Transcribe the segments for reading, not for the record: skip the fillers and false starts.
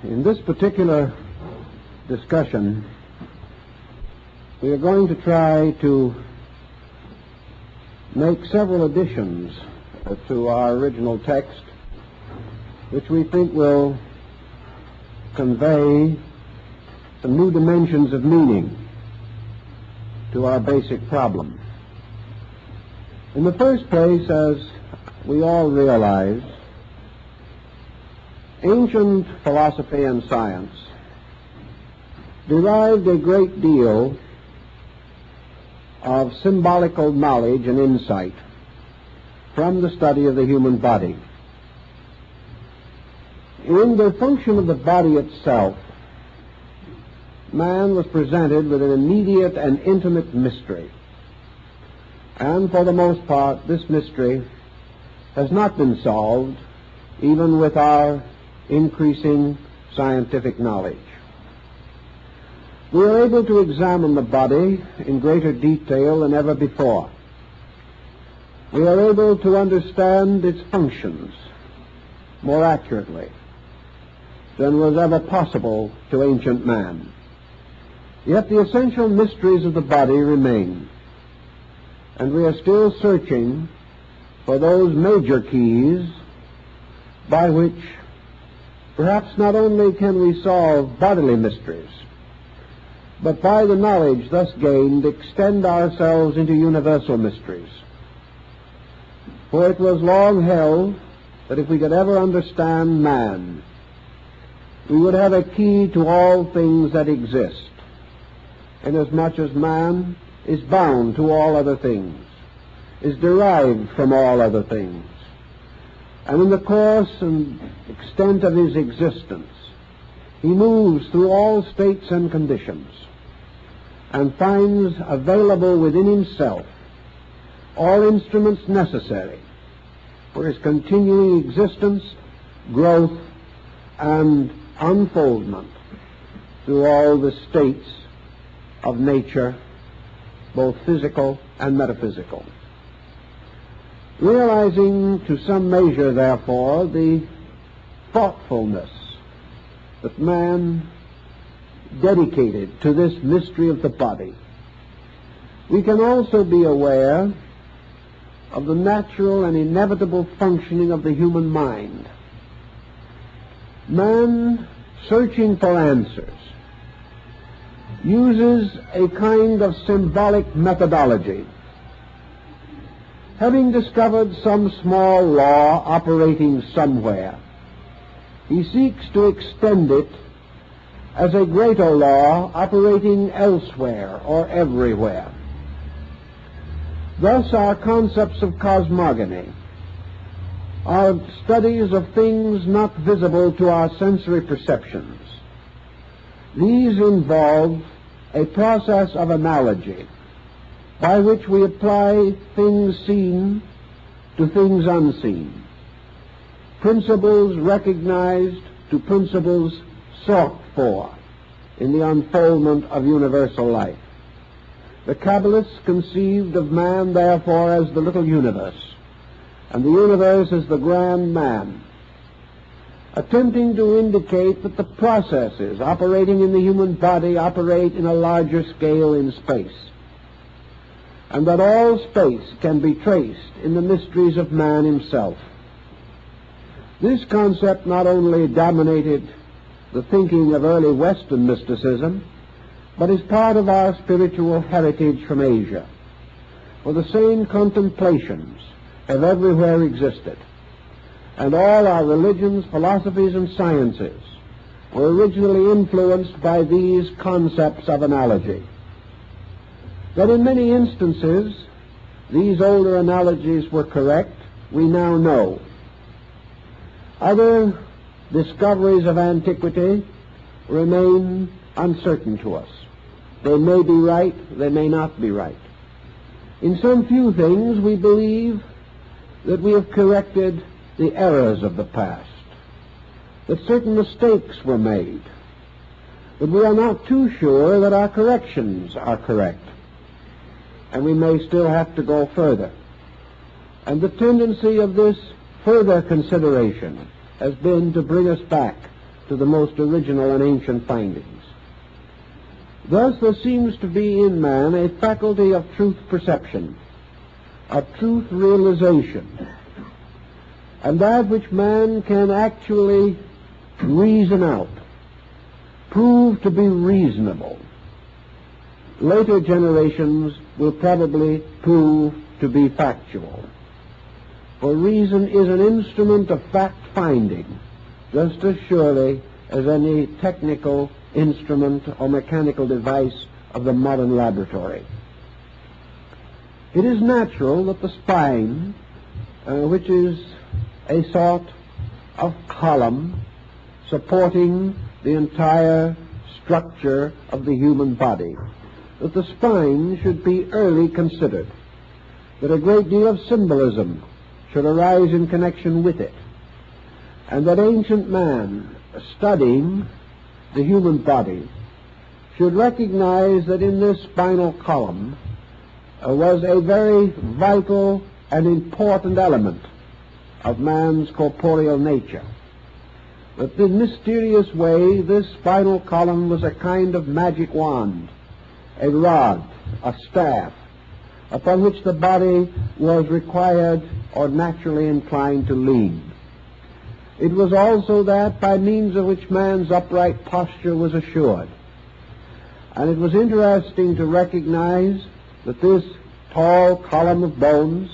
In this particular discussion, we are going to try to make several additions to our original text, which we think will convey some new dimensions of meaning to our basic problem. In the first place, as we all realize, ancient philosophy and science derived a great deal of symbolical knowledge and insight from the study of the human body. In the function of the body itself, man was presented with an immediate and intimate mystery. And for the most part, this mystery has not been solved, even with our increasing scientific knowledge. We are able to examine the body in greater detail than ever before. We are able to understand its functions more accurately than was ever possible to ancient man. Yet the essential mysteries of the body remain, and we are still searching for those major keys by which perhaps not only can we solve bodily mysteries, but by the knowledge thus gained extend ourselves into universal mysteries. For it was long held that if we could ever understand man, we would have a key to all things that exist, inasmuch as man is bound to all other things, is derived from all other things, and in the course and extent of his existence, he moves through all states and conditions and finds available within himself all instruments necessary for his continuing existence, growth, and unfoldment through all the states of nature, both physical and metaphysical. Realizing to some measure, therefore, the thoughtfulness that man dedicated to this mystery of the body, we can also be aware of the natural and inevitable functioning of the human mind. Man, searching for answers, uses a kind of symbolic methodology. Having discovered some small law operating somewhere, he seeks to extend it as a greater law operating elsewhere or everywhere. Thus our concepts of cosmogony are studies of things not visible to our sensory perceptions. These involve a process of analogy by which we apply things seen to things unseen, principles recognized to principles sought for in the unfoldment of universal life. The Kabbalists conceived of man, therefore, as the little universe, and the universe as the grand man, attempting to indicate that the processes operating in the human body operate in a larger scale in space, and that all space can be traced in the mysteries of man himself. This concept not only dominated the thinking of early Western mysticism, but is part of our spiritual heritage from Asia, for the same contemplations have everywhere existed, and all our religions, philosophies, and sciences were originally influenced by these concepts of analogy. That in many instances these older analogies were correct, we now know. Other discoveries of antiquity remain uncertain to us. They may be right, they may not be right. In some few things we believe that we have corrected the errors of the past, that certain mistakes were made, but we are not too sure that our corrections are correct, and we may still have to go further. And the tendency of this further consideration has been to bring us back to the most original and ancient findings. Thus there seems to be in man a faculty of truth perception, of truth realization, and that which man can actually reason out, prove to be reasonable, later generations will probably prove to be factual. For reason is an instrument of fact-finding, just as surely as any technical instrument or mechanical device of the modern laboratory. It is natural that the spine, which is a sort of column supporting the entire structure of the human body, that the spine should be early considered, that a great deal of symbolism should arise in connection with it, and that ancient man, studying the human body, should recognize that in this spinal column was a very vital and important element of man's corporeal nature. That in mysterious way this spinal column was a kind of magic wand, a rod, a staff, upon which the body was required or naturally inclined to lean. It was also that by means of which man's upright posture was assured. And it was interesting to recognize that this tall column of bones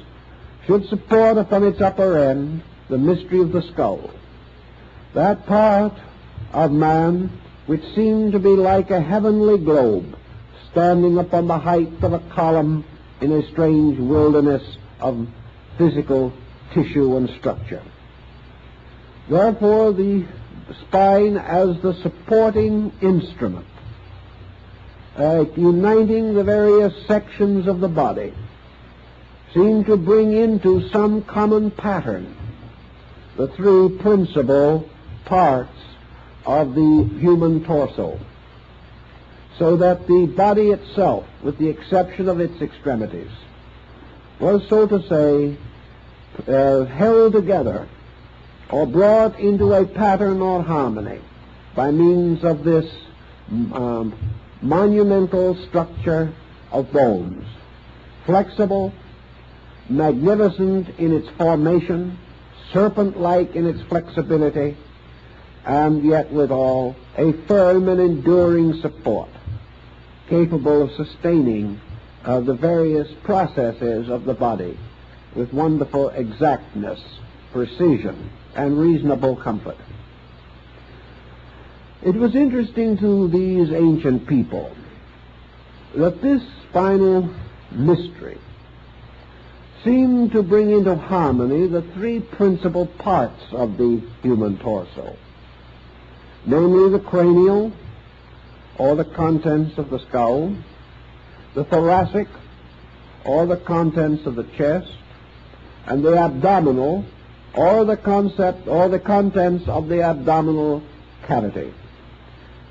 should support upon its upper end the mystery of the skull, that part of man which seemed to be like a heavenly globe standing upon the height of a column in a strange wilderness of physical tissue and structure. Therefore, the spine as the supporting instrument, uniting the various sections of the body, seemed to bring into some common pattern the three principal parts of the human torso, so that the body itself, with the exception of its extremities, was, so to say, held together or brought into a pattern or harmony by means of this monumental structure of bones, flexible, magnificent in its formation, serpent-like in its flexibility, and yet withal a firm and enduring support, capable of sustaining the various processes of the body with wonderful exactness, precision, and reasonable comfort. It was interesting to these ancient people that this spinal mystery seemed to bring into harmony the three principal parts of the human torso, namely the cranial, or the contents of the skull, the thoracic, or the contents of the chest, and the abdominal, or the contents of the abdominal cavity.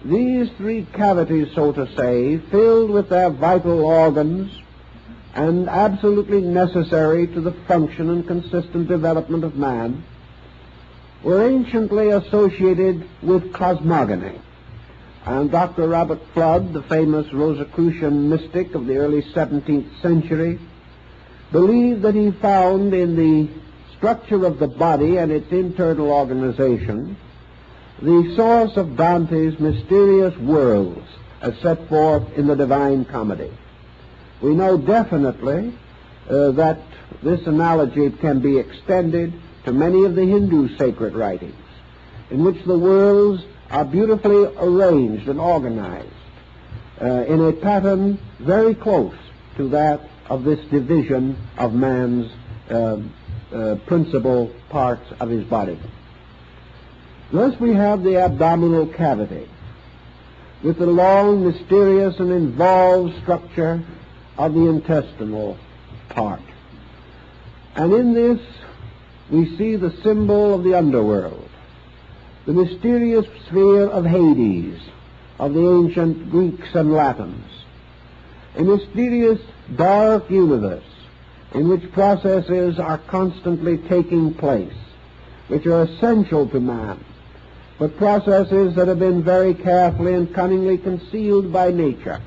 These three cavities, so to say, filled with their vital organs and absolutely necessary to the function and consistent development of man, were anciently associated with cosmogony. And Dr. Robert Flood, the famous Rosicrucian mystic of the early 17th century, believed that he found in the structure of the body and its internal organization the source of Dante's mysterious worlds as set forth in the Divine Comedy. We know definitely that this analogy can be extended to many of the Hindu sacred writings, in which the worlds are beautifully arranged and organized in a pattern very close to that of this division of man's principal parts of his body. Thus we have the abdominal cavity, with the long, mysterious, and involved structure of the intestinal part. And in this we see the symbol of the underworld, the mysterious sphere of Hades, of the ancient Greeks and Latins, a mysterious dark universe in which processes are constantly taking place, which are essential to man, but processes that have been very carefully and cunningly concealed by nature.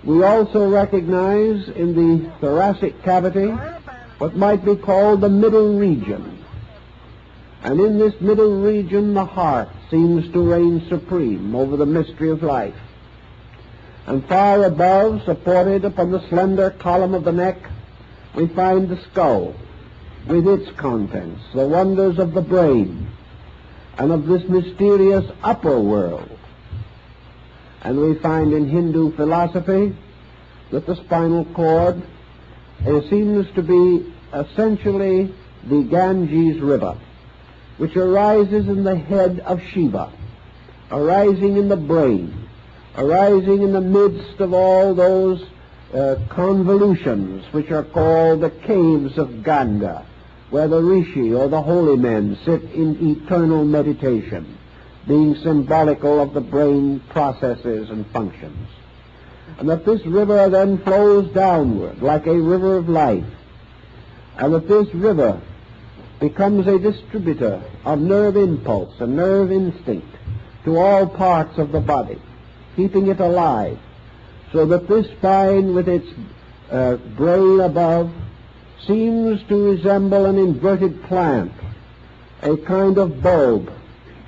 We also recognize in the thoracic cavity what might be called the middle region. And in this middle region, the heart seems to reign supreme over the mystery of life. And far above, supported upon the slender column of the neck, we find the skull with its contents, the wonders of the brain, and of this mysterious upper world. And we find in Hindu philosophy that the spinal cord seems to be essentially the Ganges River, which arises in the head of Shiva, arising in the brain, arising in the midst of all those convolutions which are called the caves of Ganga, where the rishi or the holy men sit in eternal meditation, being symbolical of the brain processes and functions. And that this river then flows downward like a river of life, and that this river becomes a distributor of nerve impulse and nerve instinct to all parts of the body, keeping it alive, so that this spine with its brain above seems to resemble an inverted plant, a kind of bulb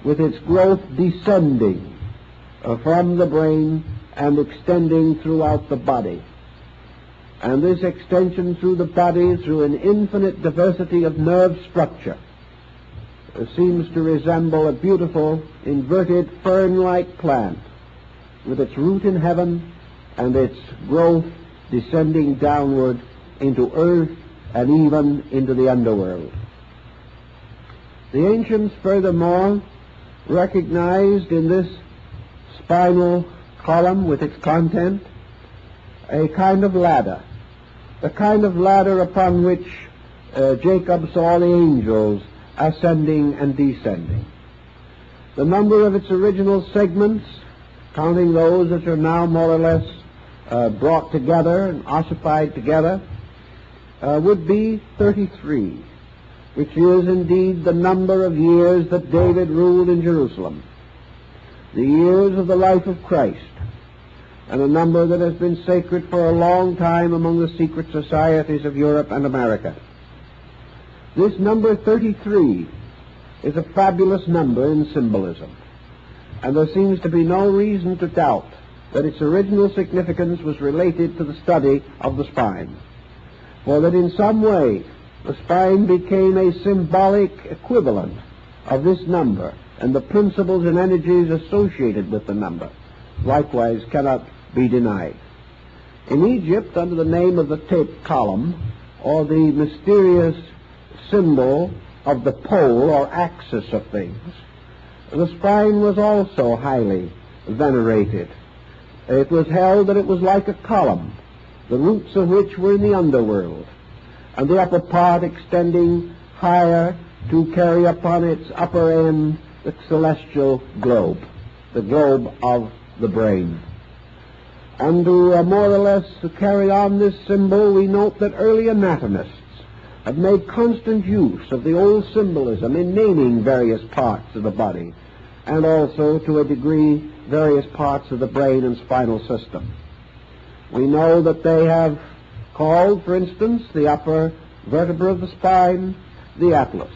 with its growth descending from the brain and extending throughout the body. And this extension through the body, through an infinite diversity of nerve structure, seems to resemble a beautiful inverted fern-like plant with its root in heaven and its growth descending downward into earth and even into the underworld. The ancients furthermore recognized in this spinal column with its content a kind of ladder, the kind of ladder upon which Jacob saw the angels ascending and descending. The number of its original segments, counting those which are now more or less brought together and ossified together, would be 33, which is indeed the number of years that David ruled in Jerusalem, the years of the life of Christ, and a number that has been sacred for a long time among the secret societies of Europe and America. This number 33 is a fabulous number in symbolism, and there seems to be no reason to doubt that its original significance was related to the study of the spine, for that in some way the spine became a symbolic equivalent of this number, and the principles and energies associated with the number likewise cannot be denied. In Egypt, under the name of the tape column, or the mysterious symbol of the pole or axis of things, the spine was also highly venerated. It was held that it was like a column, the roots of which were in the underworld, and the upper part extending higher to carry upon its upper end the celestial globe, the globe of the brain. And to more or less to carry on this symbol, we note that early anatomists have made constant use of the old symbolism in naming various parts of the body, and also, to a degree, various parts of the brain and spinal system. We know that they have called, for instance, the upper vertebra of the spine the Atlas,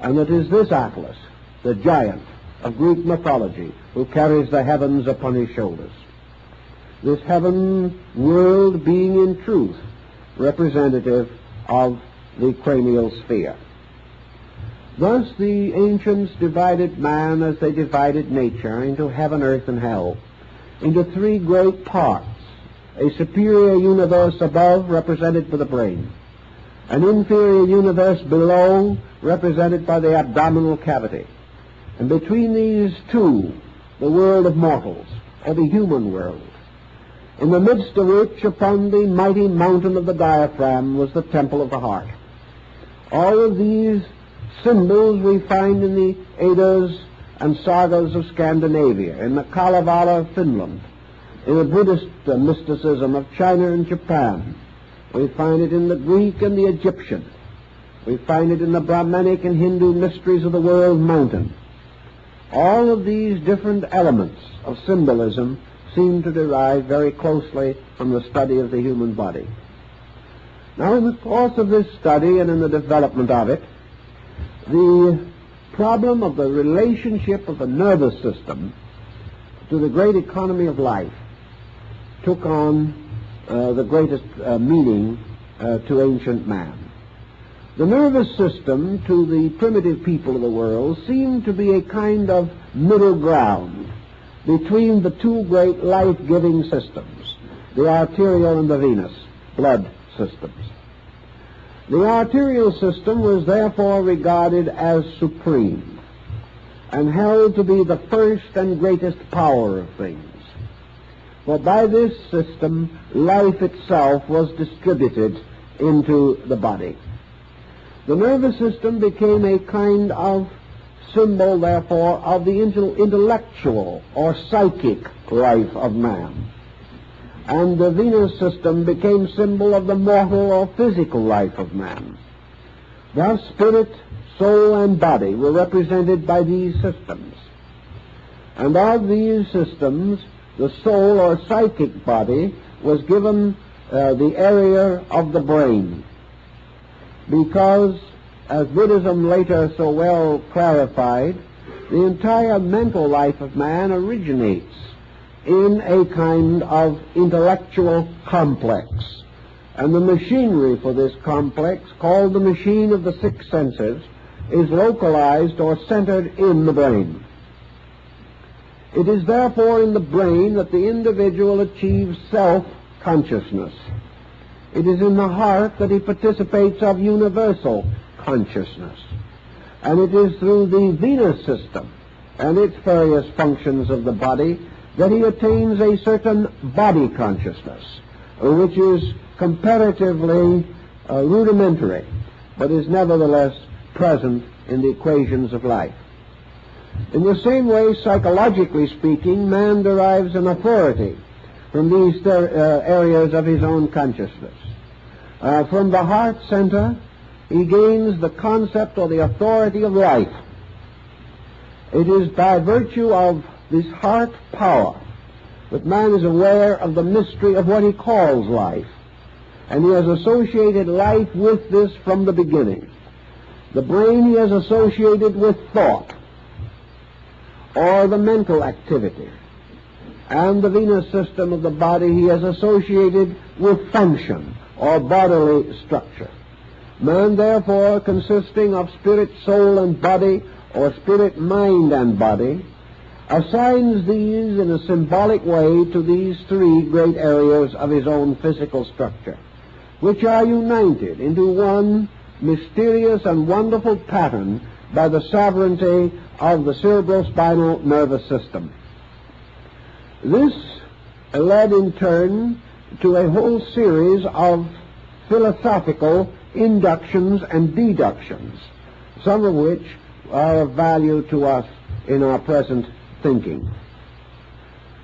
and it is this Atlas, the giant of Greek mythology, who carries the heavens upon his shoulders. This heaven world being in truth representative of the cranial sphere. Thus the ancients divided man as they divided nature into heaven, earth, and hell, into three great parts: a superior universe above, represented by the brain; an inferior universe below, represented by the abdominal cavity; and between these two, the world of mortals, or the human world, in the midst of which, upon the mighty mountain of the diaphragm, was the temple of the heart. All of these symbols we find in the Eddas and sagas of Scandinavia, in the Kalevala of Finland, in the Buddhist mysticism of China and Japan. We find it in the Greek and the Egyptian. We find it in the Brahmanic and Hindu mysteries of the world mountain. all of these different elements of symbolism seem to derive very closely from the study of the human body. Now, in the course of this study and in the development of it, the problem of the relationship of the nervous system to the great economy of life took on the greatest meaning to ancient man. The nervous system to the primitive people of the world seemed to be a kind of middle ground between the two great life-giving systems, the arterial and the venous blood systems. The arterial system was therefore regarded as supreme and held to be the first and greatest power of things. For by this system, life itself was distributed into the body. The nervous system became a kind of symbol, therefore, of the intellectual or psychic life of man. And the venous system became symbol of the mortal or physical life of man. Thus, spirit, soul, and body were represented by these systems. And of these systems, the soul or psychic body was given the area of the brain, because, as Buddhism later so well clarified, the entire mental life of man originates in a kind of intellectual complex. And the machinery for this complex, called the machine of the six senses, is localized or centered in the brain. It is therefore in the brain that the individual achieves self-consciousness. It is in the heart that he participates of universal consciousness. And it is through the venous system and its various functions of the body that he attains a certain body consciousness, which is comparatively rudimentary, but is nevertheless present in the equations of life. In the same way, psychologically speaking, man derives an authority from these areas of his own consciousness. From the heart center, he gains the concept or the authority of life. It is by virtue of this heart power that man is aware of the mystery of what he calls life, and he has associated life with this from the beginning. The brain he has associated with thought, or the mental activity, and the venous system of the body he has associated with function, or bodily structure. Man, therefore, consisting of spirit, soul, and body, or spirit, mind, and body, assigns these in a symbolic way to these three great areas of his own physical structure, which are united into one mysterious and wonderful pattern by the sovereignty of the cerebrospinal nervous system. This led in turn to a whole series of philosophical inductions and deductions, some of which are of value to us in our present thinking.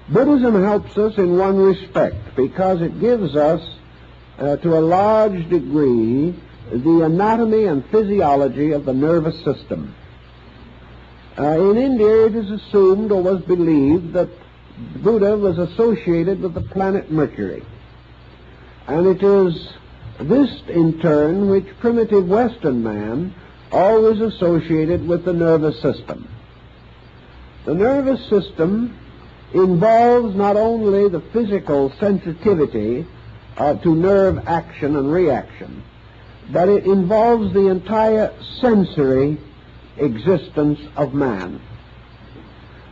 Buddhism helps us in one respect, because it gives us, to a large degree, the anatomy and physiology of the nervous system. In India, it is assumed or was believed that Buddha was associated with the planet Mercury. And it is this, in turn, which primitive Western man always associated with the nervous system. The nervous system involves not only the physical sensitivity to nerve action and reaction, but it involves the entire sensory existence of man.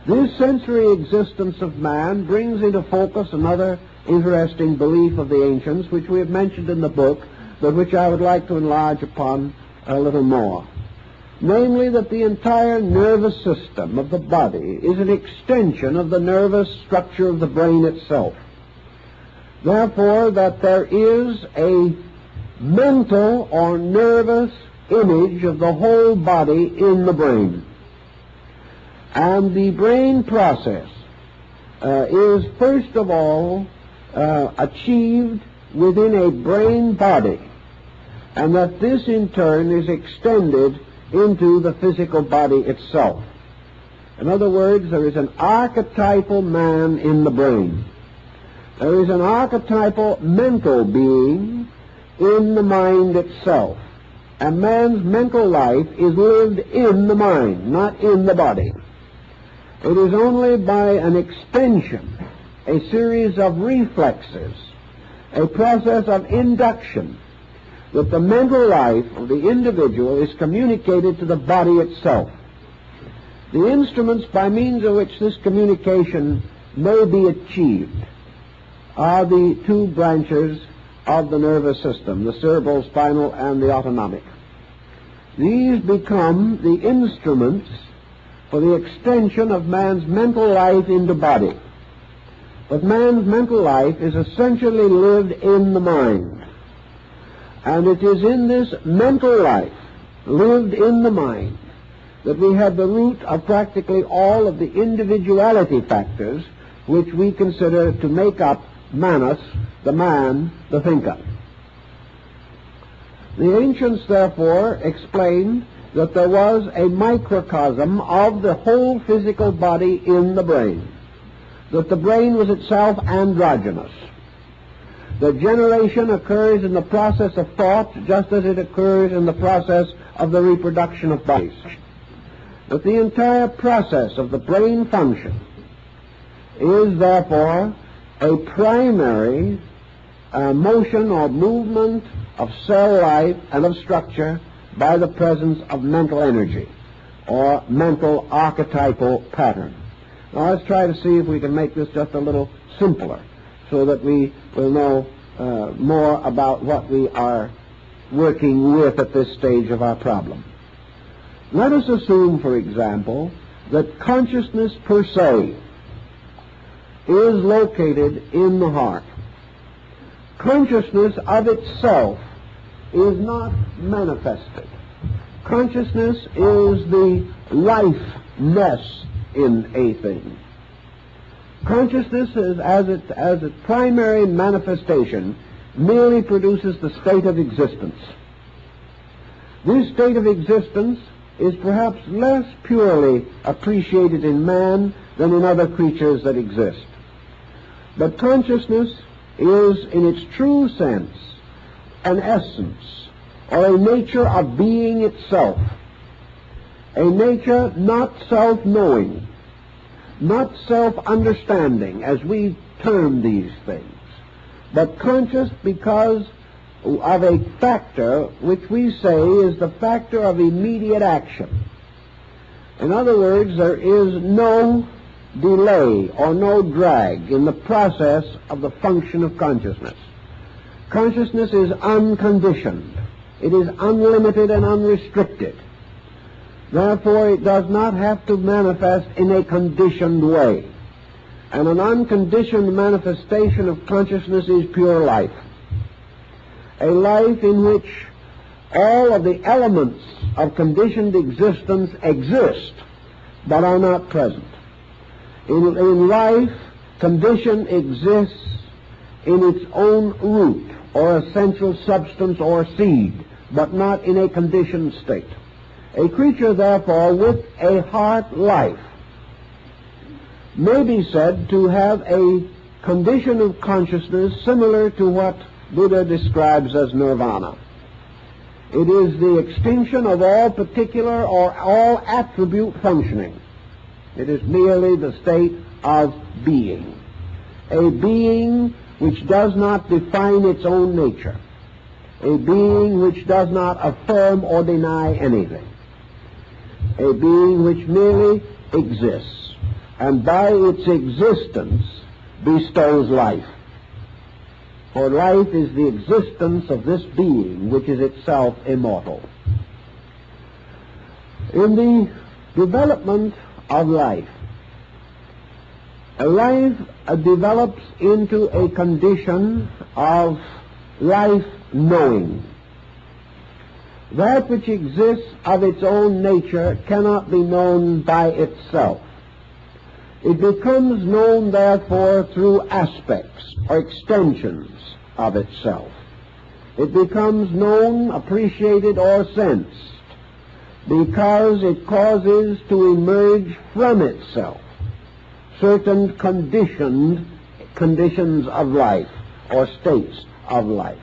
This sensory existence of man brings into focus another interesting belief of the ancients, which we have mentioned in the book, but which I would like to enlarge upon a little more. Namely, that the entire nervous system of the body is an extension of the nervous structure of the brain itself. Therefore, that there is a mental or nervous image of the whole body in the brain. And the brain process is, first of all, achieved within a brain body, and that this in turn is extended into the physical body itself. In other words, there is an archetypal man in the brain. There is an archetypal mental being in the mind itself. And man's mental life is lived in the mind, not in the body. It is only by an extension, a series of reflexes, a process of induction, that the mental life of the individual is communicated to the body itself. The instruments by means of which this communication may be achieved are the two branches of the nervous system, the cerebral, spinal, and the autonomic. These become the instruments for the extension of man's mental life into body. But man's mental life is essentially lived in the mind. And it is in this mental life, lived in the mind, that we have the root of practically all of the individuality factors which we consider to make up Manas, the man, the thinker. The ancients, therefore, explained that there was a microcosm of the whole physical body in the brain, that the brain was itself androgynous. That generation occurs in the process of thought just as it occurs in the process of the reproduction of bodies. That the entire process of the brain function is, therefore, a primary motion or movement of cell life and of structure by the presence of mental energy or mental archetypal pattern. Now let's try to see if we can make this just a little simpler so that we will know more about what we are working with at this stage of our problem. Let us assume, for example, that consciousness per se is located in the heart. Consciousness of itself is not manifested. Consciousness is the life-ness in a thing. Consciousness is, as its primary manifestation, merely produces the state of existence. This state of existence is perhaps less purely appreciated in man than in other creatures that exist. But consciousness is, in its true sense, an essence, or a nature of being itself, a nature not self-knowing, not self-understanding, as we term these things, but conscious because of a factor which we say is the factor of immediate action. In other words, there is no delay or no drag in the process of the function of consciousness. Consciousness is unconditioned. It is unlimited and unrestricted. Therefore, it does not have to manifest in a conditioned way. And an unconditioned manifestation of consciousness is pure life. A life in which all of the elements of conditioned existence exist, but are not present. In life, condition exists in its own root, or essential substance or seed, but not in a conditioned state. A creature, therefore, with a heart life may be said to have a condition of consciousness similar to what Buddha describes as nirvana. It is the extinction of all particular or all attribute functioning. It is merely the state of being. A being which does not define its own nature. A being which does not affirm or deny anything. A being which merely exists, and by its existence bestows life. For life is the existence of this being which is itself immortal. In the development of life, a life develops into a condition of life knowing. That which exists of its own nature cannot be known by itself. It becomes known, therefore, through aspects or extensions of itself. It becomes known, appreciated, or sensed because it causes to emerge from itself certain conditions of life or states of life.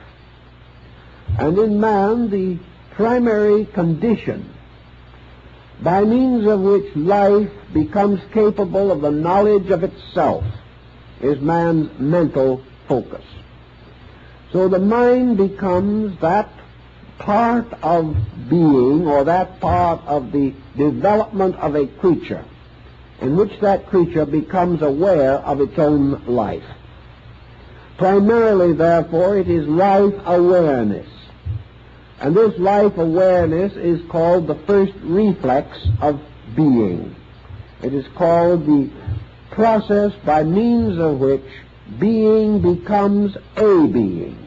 And in man, the primary condition by means of which life becomes capable of the knowledge of itself is man's mental focus. So the mind becomes that part of being, or that part of the development of a creature, in which that creature becomes aware of its own life. Primarily, therefore, it is life awareness. And this life awareness is called the first reflex of being. It is called the process by means of which being becomes a being.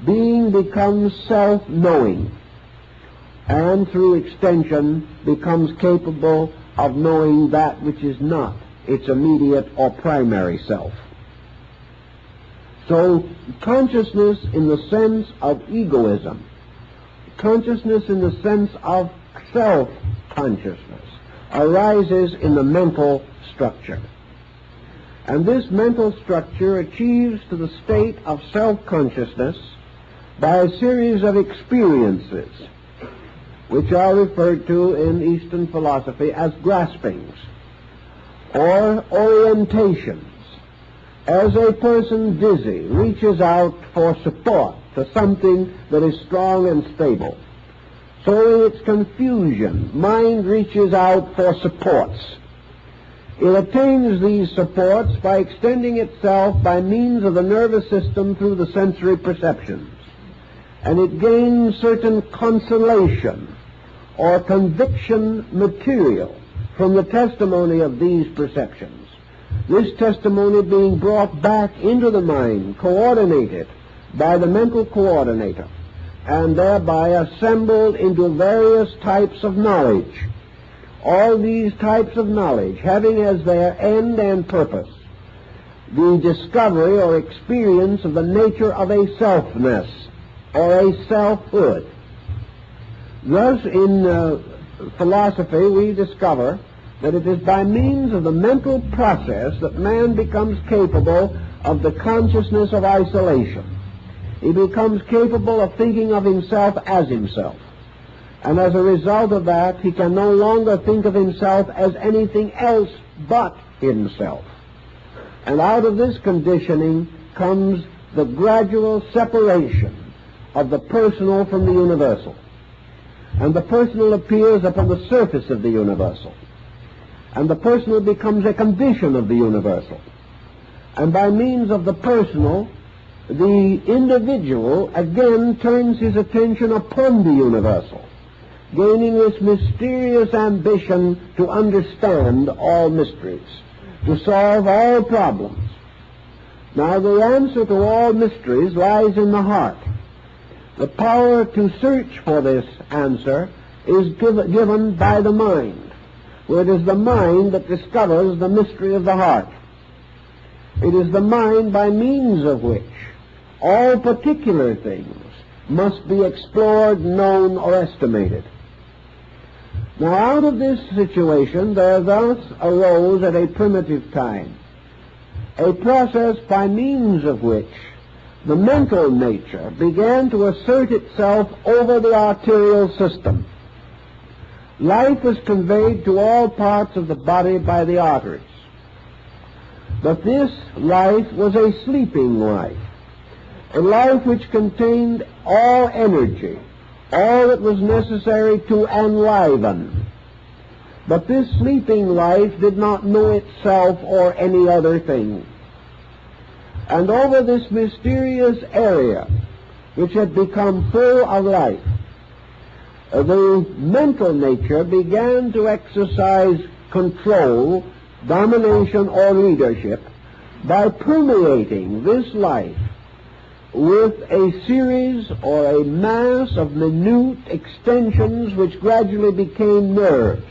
Being becomes self-knowing, and through extension becomes capable of knowing that which is not its immediate or primary self. So consciousness in the sense of egoism, consciousness in the sense of self-consciousness, arises in the mental structure. And this mental structure achieves to the state of self-consciousness by a series of experiences, which are referred to in Eastern philosophy as graspings or orientations. As a person dizzy reaches out for support to something that is strong and stable, so in its confusion, mind reaches out for supports. It attains these supports by extending itself by means of the nervous system through the sensory perceptions, and it gains certain consolation or conviction material from the testimony of these perceptions. This testimony being brought back into the mind, coordinated by the mental coordinator, and thereby assembled into various types of knowledge. All these types of knowledge having as their end and purpose the discovery or experience of the nature of a selfness or a selfhood. Thus, in philosophy, we discover that it is by means of the mental process that man becomes capable of the consciousness of isolation. He becomes capable of thinking of himself as himself. And as a result of that, he can no longer think of himself as anything else but himself. And out of this conditioning comes the gradual separation of the personal from the universal. And the personal appears upon the surface of the universal. And the personal becomes a condition of the universal. And by means of the personal, the individual again turns his attention upon the universal, gaining this mysterious ambition to understand all mysteries, to solve all problems. Now, the answer to all mysteries lies in the heart. The power to search for this answer is given by the mind, for it is the mind that discovers the mystery of the heart. It is the mind by means of which all particular things must be explored, known, or estimated. Now, out of this situation, there thus arose at a primitive time a process by means of which the mental nature began to assert itself over the arterial system. Life was conveyed to all parts of the body by the arteries. But this life was a sleeping life, a life which contained all energy, all that was necessary to enliven. But this sleeping life did not know itself or any other thing. And over this mysterious area, which had become full of life, the mental nature began to exercise control, domination, or leadership by permeating this life with a series or a mass of minute extensions which gradually became nerves.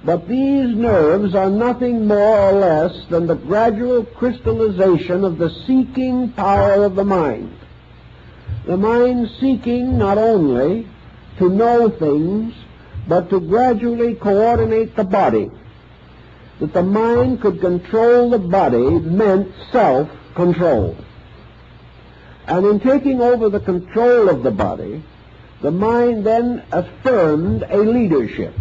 But these nerves are nothing more or less than the gradual crystallization of the seeking power of the mind. The mind seeking not only to know things, but to gradually coordinate the body. That the mind could control the body meant self-control. And in taking over the control of the body, the mind then affirmed a leadership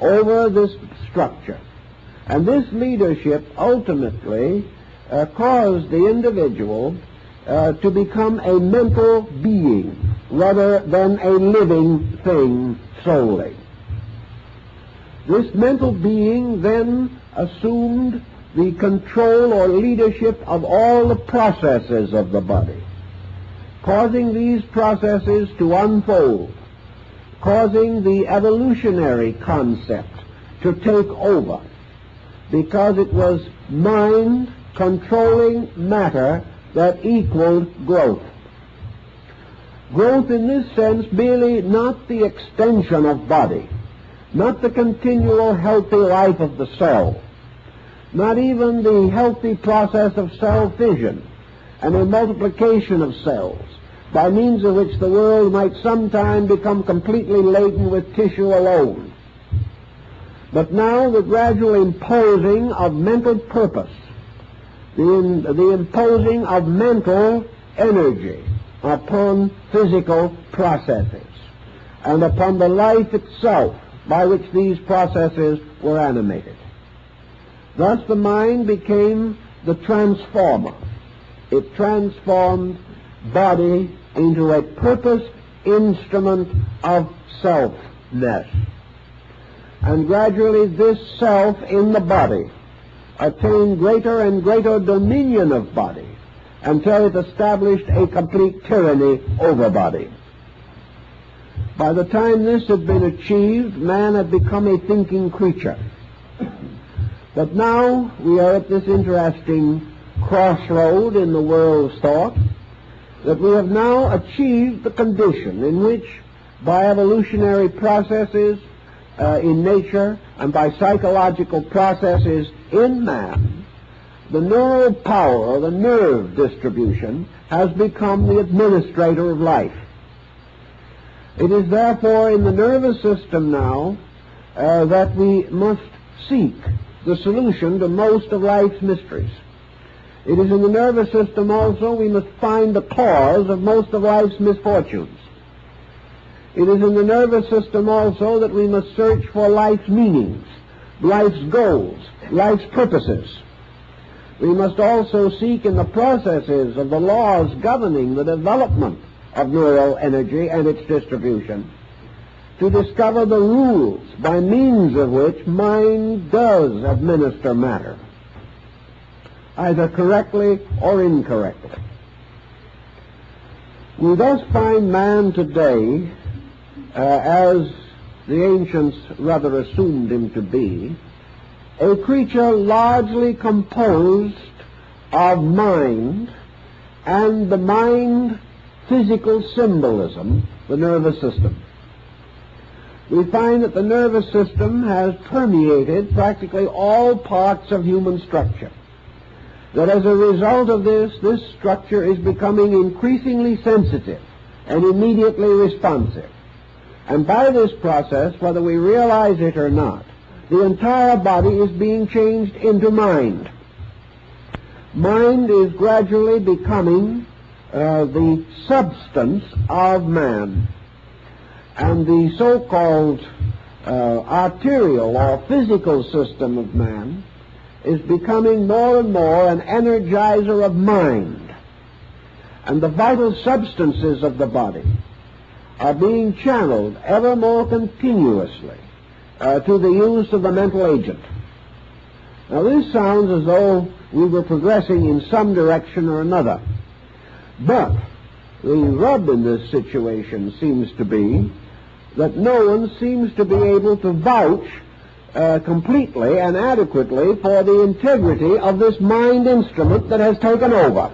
over this structure. And this leadership ultimately caused the individual to become a mental being rather than a living thing solely. This mental being then assumed the control or leadership of all the processes of the body, causing these processes to unfold, causing the evolutionary concept to take over, because it was mind controlling matter that equaled growth. Growth in this sense merely not the extension of body, not the continual healthy life of the cell, not even the healthy process of cell fission and a multiplication of cells, by means of which the world might sometime become completely laden with tissue alone. But now the gradual imposing of mental purpose, the imposing of mental energy upon physical processes and upon the life itself by which these processes were animated. Thus the mind became the transformer. It transformed body into a purposed instrument of selfness. And gradually this self in the body attained greater and greater dominion of body until it established a complete tyranny over body. By the time this had been achieved, man had become a thinking creature. But now we are at this interesting crossroad in the world's thought, that we have now achieved the condition in which, by evolutionary processes in nature and by psychological processes in man, the neural power or the nerve distribution has become the administrator of life. It is therefore in the nervous system now that we must seek the solution to most of life's mysteries. It is in the nervous system also we must find the cause of most of life's misfortunes. It is in the nervous system also that we must search for life's meanings, life's goals, life's purposes. We must also seek in the processes of the laws governing the development of neural energy and its distribution to discover the rules by means of which mind does administer matter, either correctly or incorrectly. We thus find man today, as the ancients rather assumed him to be, a creature largely composed of mind and the mind physical symbolism, the nervous system. We find that the nervous system has permeated practically all parts of human structure. That as a result of this structure is becoming increasingly sensitive and immediately responsive. And by this process, whether we realize it or not, the entire body is being changed into mind. Mind is gradually becoming the substance of man. And the so-called arterial or physical system of man is becoming more and more an energizer of mind. And the vital substances of the body are being channeled ever more continuously to the use of the mental agent. Now this sounds as though we were progressing in some direction or another. But the rub in this situation seems to be that no one seems to be able to vouch completely and adequately for the integrity of this mind instrument that has taken over.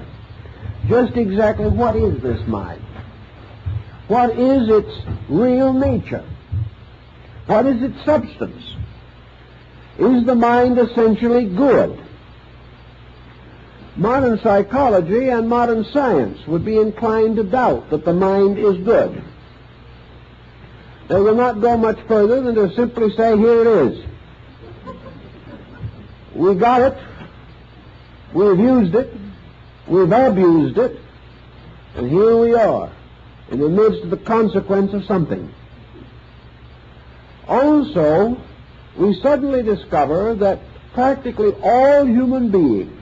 Just exactly what is this mind? What is its real nature? What is its substance? Is the mind essentially good? Modern psychology and modern science would be inclined to doubt that the mind is good. They will not go much further than to simply say, here it is. We got it. We've used it. We've abused it. And here we are, in the midst of the consequence of something. Also, we suddenly discover that practically all human beings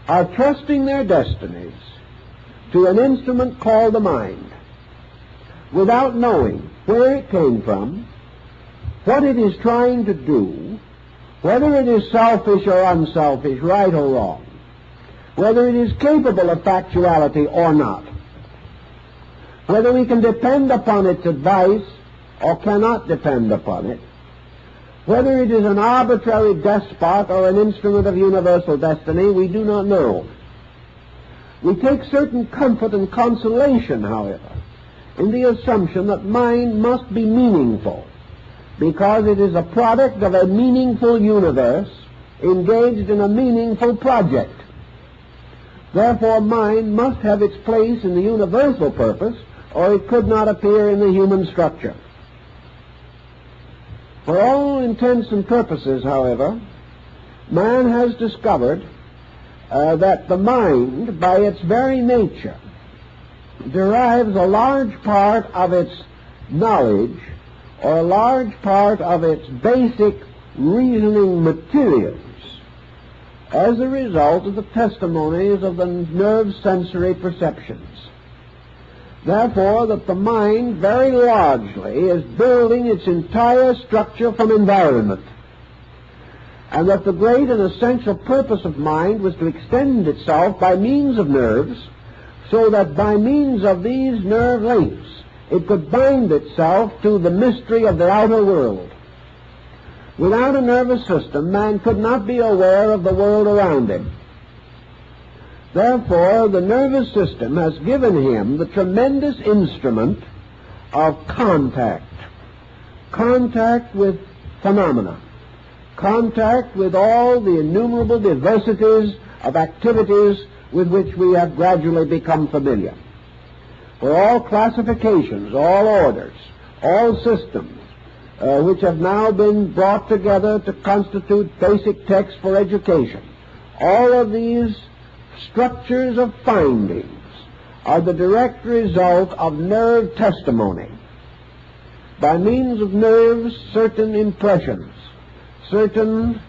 are trusting their destinies to an instrument called the mind, without knowing where it came from, what it is trying to do, whether it is selfish or unselfish, right or wrong, whether it is capable of factuality or not, whether we can depend upon its advice or cannot depend upon it, whether it is an arbitrary despot or an instrument of universal destiny, we do not know. We take certain comfort and consolation, however, in the assumption that mind must be meaningful, because it is a product of a meaningful universe engaged in a meaningful project. Therefore, mind must have its place in the universal purpose, or it could not appear in the human structure. For all intents and purposes, however, man has discovered that the mind, by its very nature, derives a large part of its knowledge or a large part of its basic reasoning materials as a result of the testimonies of the nerve sensory perceptions. Therefore, that the mind very largely is building its entire structure from environment, and that the great and essential purpose of mind was to extend itself by means of nerves, so that by means of these nerve links it could bind itself to the mystery of the outer world. Without a nervous system, man could not be aware of the world around him. Therefore, the nervous system has given him the tremendous instrument of contact with phenomena, contact with all the innumerable diversities of activities with which we have gradually become familiar. For all classifications, all orders, all systems, which have now been brought together to constitute basic texts for education, all of these structures of findings are the direct result of nerve testimony. By means of nerves, certain impressions, certain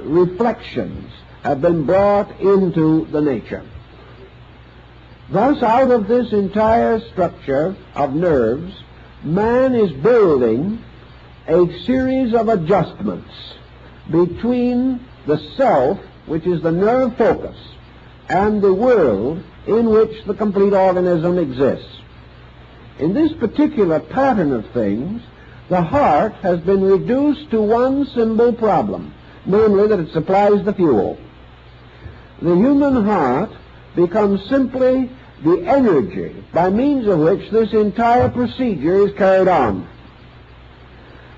reflections have been brought into the nature. Thus, out of this entire structure of nerves, man is building a series of adjustments between the self, which is the nerve focus, and the world in which the complete organism exists. In this particular pattern of things, the heart has been reduced to one simple problem, namely that it supplies the fuel. The human heart becomes simply the energy by means of which this entire procedure is carried on.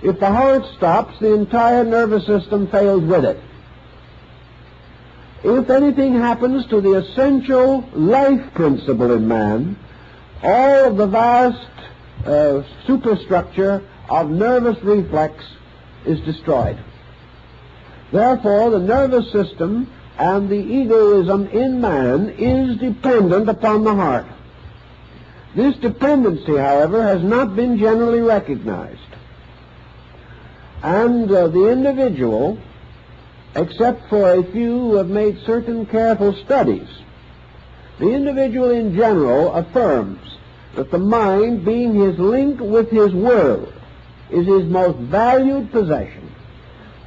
If the heart stops, the entire nervous system fails with it. If anything happens to the essential life principle in man, all of the vast superstructure of nervous reflex is destroyed. Therefore, the nervous system and the egoism in man is dependent upon the heart. This dependency, however, has not been generally recognized. And the individual, except for a few who have made certain careful studies, the individual in general affirms that the mind, being his link with his world, is his most valued possession,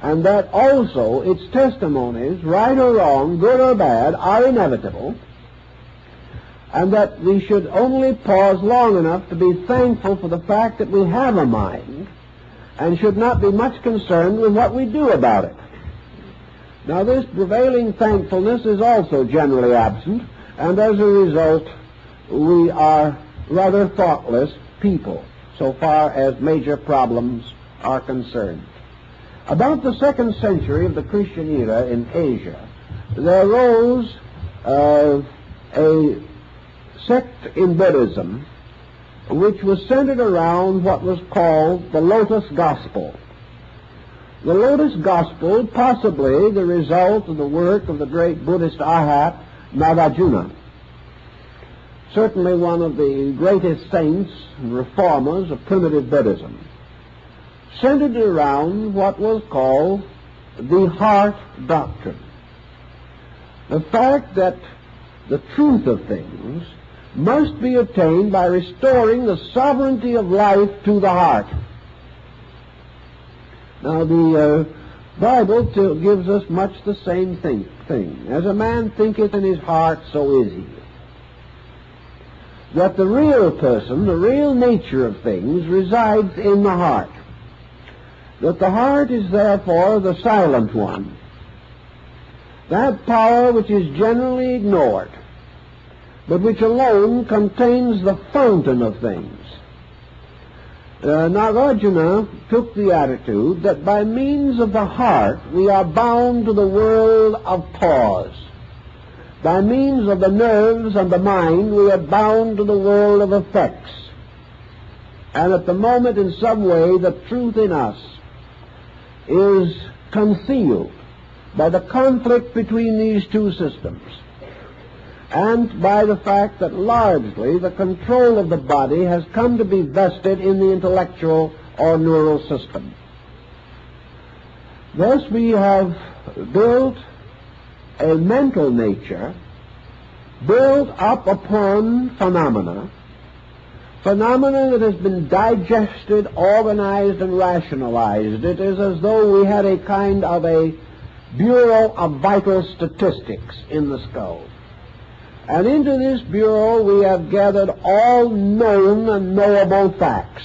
and that also its testimonies, right or wrong, good or bad, are inevitable, and that we should only pause long enough to be thankful for the fact that we have a mind, and should not be much concerned with what we do about it. Now, this prevailing thankfulness is also generally absent, and as a result, we are rather thoughtless people, so far as major problems are concerned. About the 2nd century of the Christian era in Asia, there arose a sect in Buddhism which was centered around what was called the Lotus Gospel. The Lotus Gospel, possibly the result of the work of the great Buddhist Arhat Nagarjuna, certainly one of the greatest saints and reformers of primitive Buddhism, centered around what was called the heart doctrine. The fact that the truth of things must be attained by restoring the sovereignty of life to the heart. Now, the Bible gives us much the same thing. As a man thinketh in his heart, so is he. That the real person, the real nature of things, resides in the heart. That the heart is therefore the silent one. That power which is generally ignored, but which alone contains the fountain of things. Nagarjuna took the attitude that by means of the heart we are bound to the world of pause. By means of the nerves and the mind we are bound to the world of effects. And at the moment, in some way, the truth in us is concealed by the conflict between these two systems, and by the fact that largely the control of the body has come to be vested in the intellectual or neural system. Thus we have built a mental nature built up upon phenomena that has been digested, organized, and rationalized. It is as though we had a kind of a Bureau of Vital Statistics in the skull. And into this bureau we have gathered all known and knowable facts.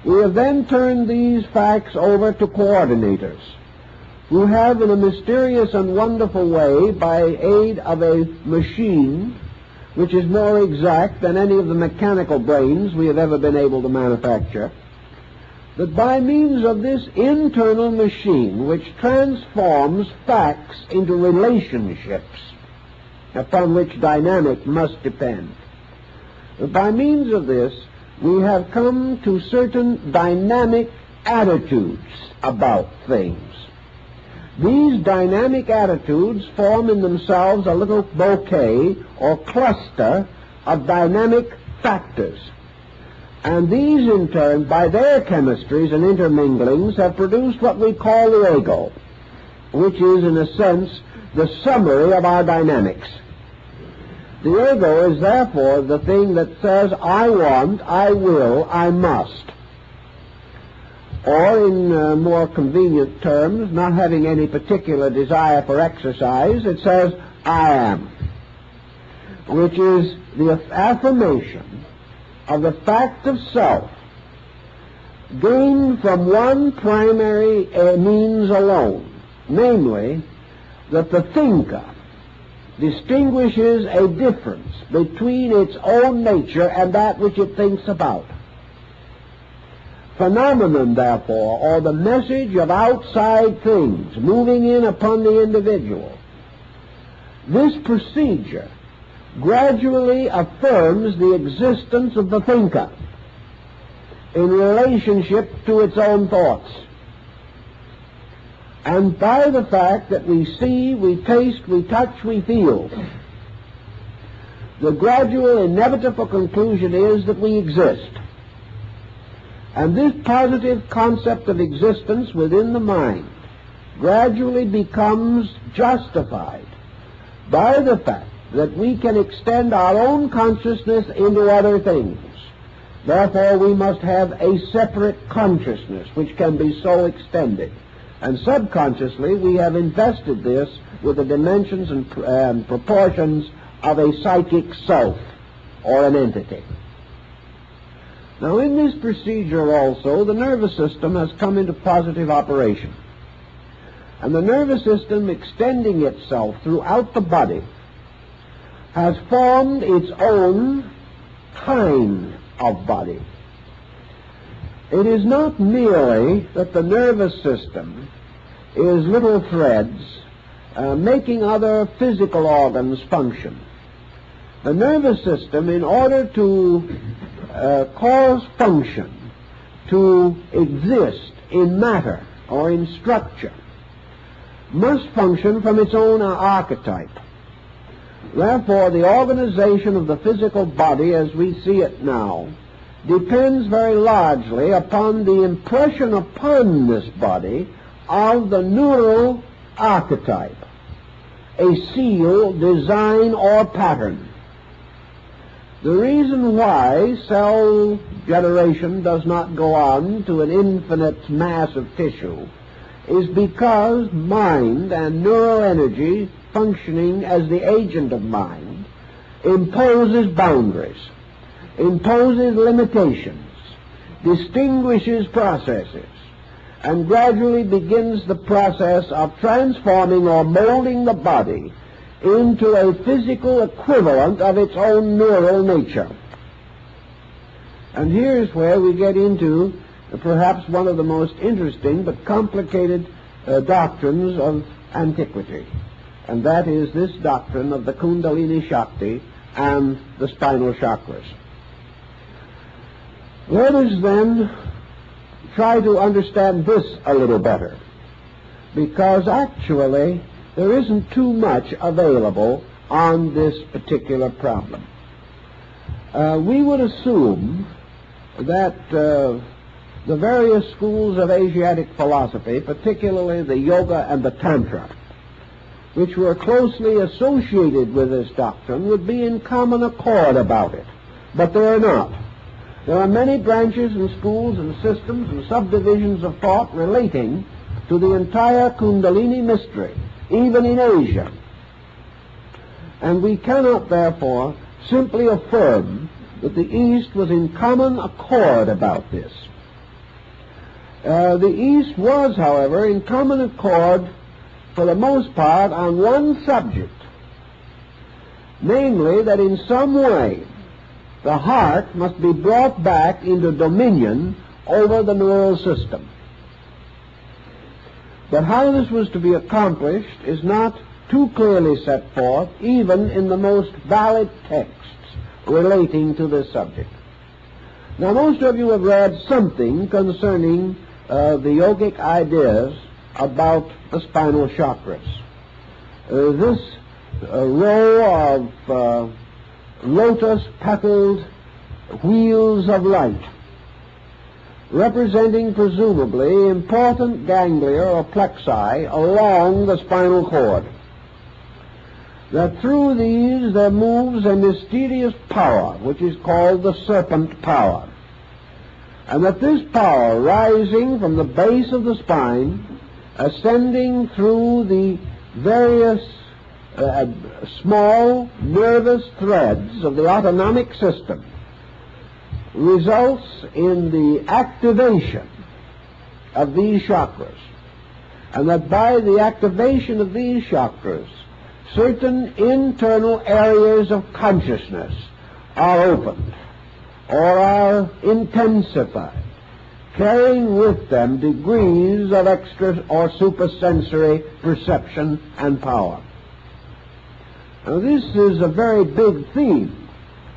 We have then turned these facts over to coordinators, who have in a mysterious and wonderful way, by aid of a machine which is more exact than any of the mechanical brains we have ever been able to manufacture, that by means of this internal machine which transforms facts into relationships upon which dynamic must depend, that by means of this we have come to certain dynamic attitudes about things. These dynamic attitudes form in themselves a little bouquet or cluster of dynamic factors. And these, in turn, by their chemistries and interminglings, have produced what we call the ego, which is, in a sense, the summary of our dynamics. The ego is, therefore, the thing that says, I want, I will, I must. Or, in more convenient terms, not having any particular desire for exercise, it says, I am, which is the affirmation of the fact of self, gained from one primary means alone, namely, that the thinker distinguishes a difference between its own nature and that which it thinks about. Phenomenon, therefore, or the message of outside things moving in upon the individual, this procedure gradually affirms the existence of the thinker in relationship to its own thoughts. And by the fact that we see, we taste, we touch, we feel, the gradual inevitable conclusion is that we exist. And this positive concept of existence within the mind gradually becomes justified by the fact that we can extend our own consciousness into other things. Therefore, we must have a separate consciousness which can be so extended. And subconsciously, we have invested this with the dimensions and proportions of a psychic self or an entity. Now, in this procedure also, the nervous system has come into positive operation. And the nervous system, extending itself throughout the body, has formed its own kind of body. It is not merely that the nervous system is little threads making other physical organs function. The nervous system, in order to cause function, to exist in matter or in structure, must function from its own archetype. Therefore, the organization of the physical body as we see it now depends very largely upon the impression upon this body of the neural archetype, a seal, design, or pattern. The reason why cell generation does not go on to an infinite mass of tissue is because mind and neural energy, functioning as the agent of mind, imposes boundaries, imposes limitations, distinguishes processes, and gradually begins the process of transforming or molding the body into a physical equivalent of its own neural nature. And here's where we get into perhaps one of the most interesting but complicated doctrines of antiquity, and that is this doctrine of the Kundalini Shakti and the spinal chakras. Let us then try to understand this a little better, because actually there isn't too much available on this particular problem. We would assume that the various schools of Asiatic philosophy, particularly the Yoga and the Tantra, which were closely associated with this doctrine, would be in common accord about it. But they are not. There are many branches and schools and systems and subdivisions of thought relating to the entire Kundalini mystery, even in Asia. And we cannot, therefore, simply affirm that the East was in common accord about this. The East was, however, in common accord for the most part on one subject, namely that in some way the heart must be brought back into dominion over the neural system. But how this was to be accomplished is not too clearly set forth, even in the most valid texts relating to this subject. Now, most of you have read something concerning the yogic ideas about the spinal chakras. This row of lotus-petaled wheels of light, representing presumably important ganglia or plexi along the spinal cord, that through these there moves a mysterious power which is called the serpent power, and that this power, rising from the base of the spine, ascending through the various small nervous threads of the autonomic system, results in the activation of these chakras, and that by the activation of these chakras, certain internal areas of consciousness are opened or are intensified, carrying with them degrees of extra or supersensory perception and power. Now, this is a very big theme,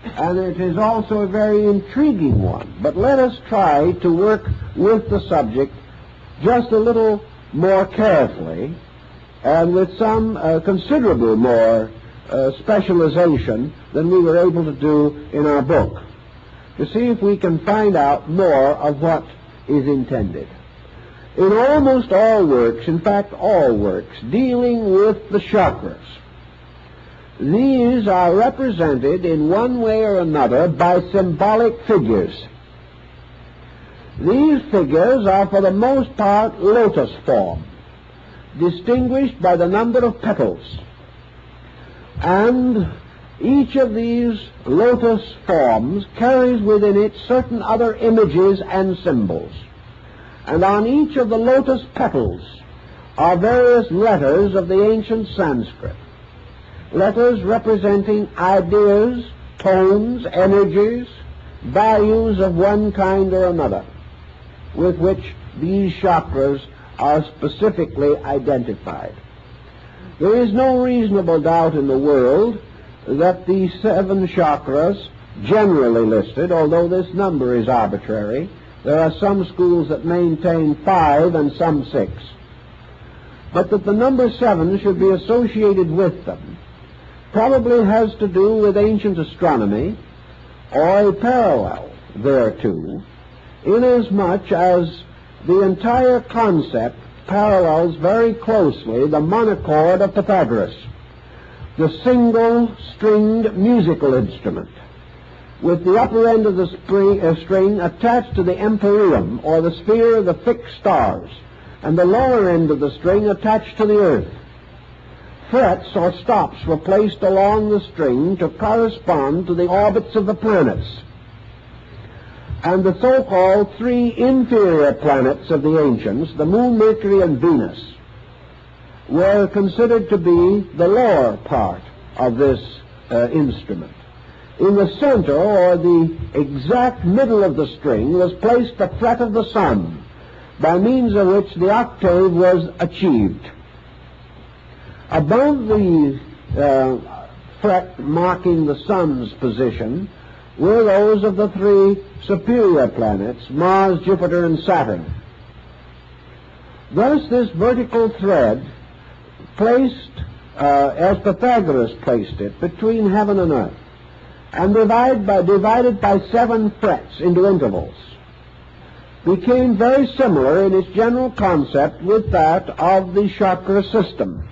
and it is also a very intriguing one. But let us try to work with the subject just a little more carefully and with some considerable more specialization than we were able to do in our book, to see if we can find out more of what is intended. In almost all works, in fact all works, dealing with the chakras, these are represented in one way or another by symbolic figures. These figures are for the most part lotus form, distinguished by the number of petals. And each of these lotus forms carries within it certain other images and symbols. And on each of the lotus petals are various letters of the ancient Sanskrit, letters representing ideas, tones, energies, values of one kind or another, with which these chakras are specifically identified. There is no reasonable doubt in the world that the 7 chakras generally listed, although this number is arbitrary, there are some schools that maintain 5 and some 6, but that the number 7 should be associated with them probably has to do with ancient astronomy or a parallel thereto, inasmuch as the entire concept parallels very closely the monochord of Pythagoras, the single-stringed musical instrument, with the upper end of the string attached to the empyreum, or the sphere of the fixed stars, and the lower end of the string attached to the earth. Frets or stops were placed along the string to correspond to the orbits of the planets. And the so-called 3 inferior planets of the ancients, the Moon, Mercury, and Venus, were considered to be the lower part of this instrument. In the center, or the exact middle of the string, was placed the fret of the sun, by means of which the octave was achieved. Above the fret marking the sun's position were those of the 3 superior planets, Mars, Jupiter, and Saturn. Thus this vertical thread placed, as Pythagoras placed it, between heaven and earth, and divided by 7 frets into intervals, became very similar in its general concept with that of the chakra system.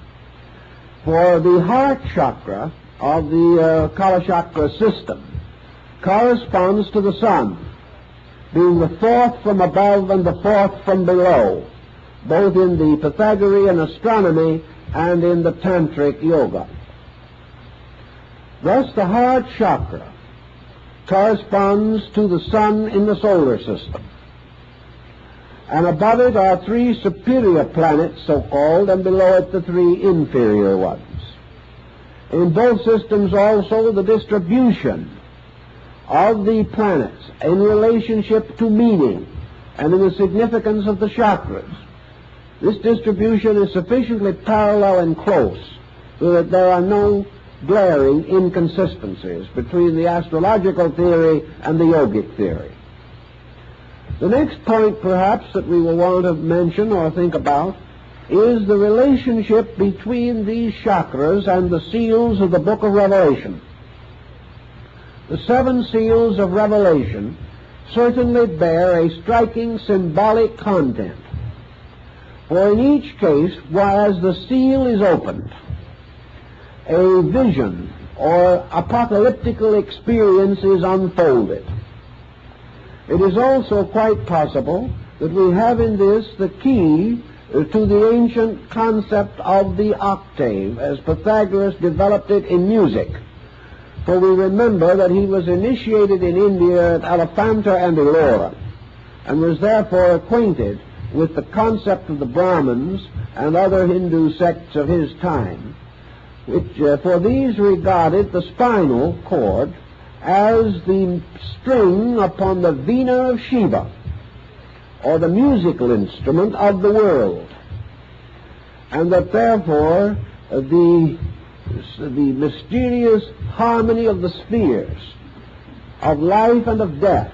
For the heart chakra of the Kala chakra system corresponds to the sun, being the 4th from above and the 4th from below, both in the Pythagorean astronomy and in the Tantric yoga. Thus the heart chakra corresponds to the sun in the solar system, and above it are 3 superior planets, so-called, and below it the 3 inferior ones. In both systems also the distribution of the planets in relationship to meaning and in the significance of the chakras, this distribution is sufficiently parallel and close so that there are no glaring inconsistencies between the astrological theory and the yogic theory. The next point, perhaps, that we will want to mention or think about is the relationship between these chakras and the seals of the Book of Revelation. The 7 seals of Revelation certainly bear a striking symbolic content, for in each case, as the seal is opened, a vision or apocalyptical experience is unfolded. It is also quite possible that we have in this the key to the ancient concept of the octave, as Pythagoras developed it in music. For we remember that he was initiated in India at Elephanta and Ellora, and was therefore acquainted with the concept of the Brahmins and other Hindu sects of his time, which for these regarded the spinal cord as the string upon the veena of Shiva, or the musical instrument of the world, and that therefore the mysterious harmony of the spheres of life and of death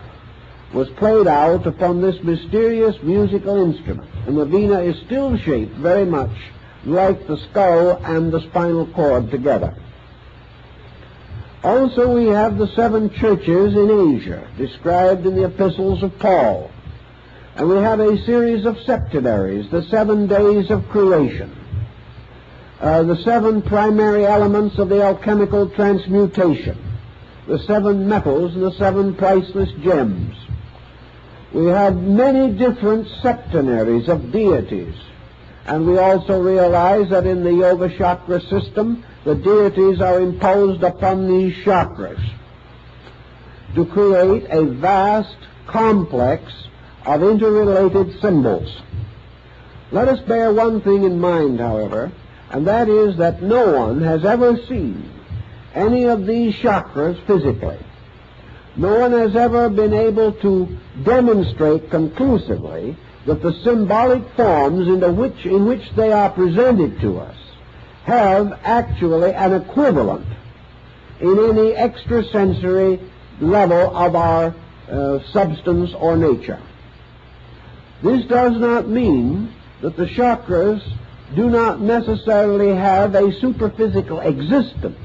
was played out upon this mysterious musical instrument, and the veena is still shaped very much like the skull and the spinal cord together. Also we have the 7 churches in Asia, described in the epistles of Paul. And we have a series of septenaries, the 7 days of creation, the 7 primary elements of the alchemical transmutation, the 7 metals and the 7 priceless gems. We have many different septenaries of deities, and we also realize that in the Yoga Chakra system, the deities are imposed upon these chakras to create a vast complex of interrelated symbols. Let us bear one thing in mind, however, and that is that no one has ever seen any of these chakras physically. No one has ever been able to demonstrate conclusively that the symbolic forms in which they are presented to us have actually an equivalent in any extrasensory level of our substance or nature. This does not mean that the chakras do not necessarily have a superphysical existence,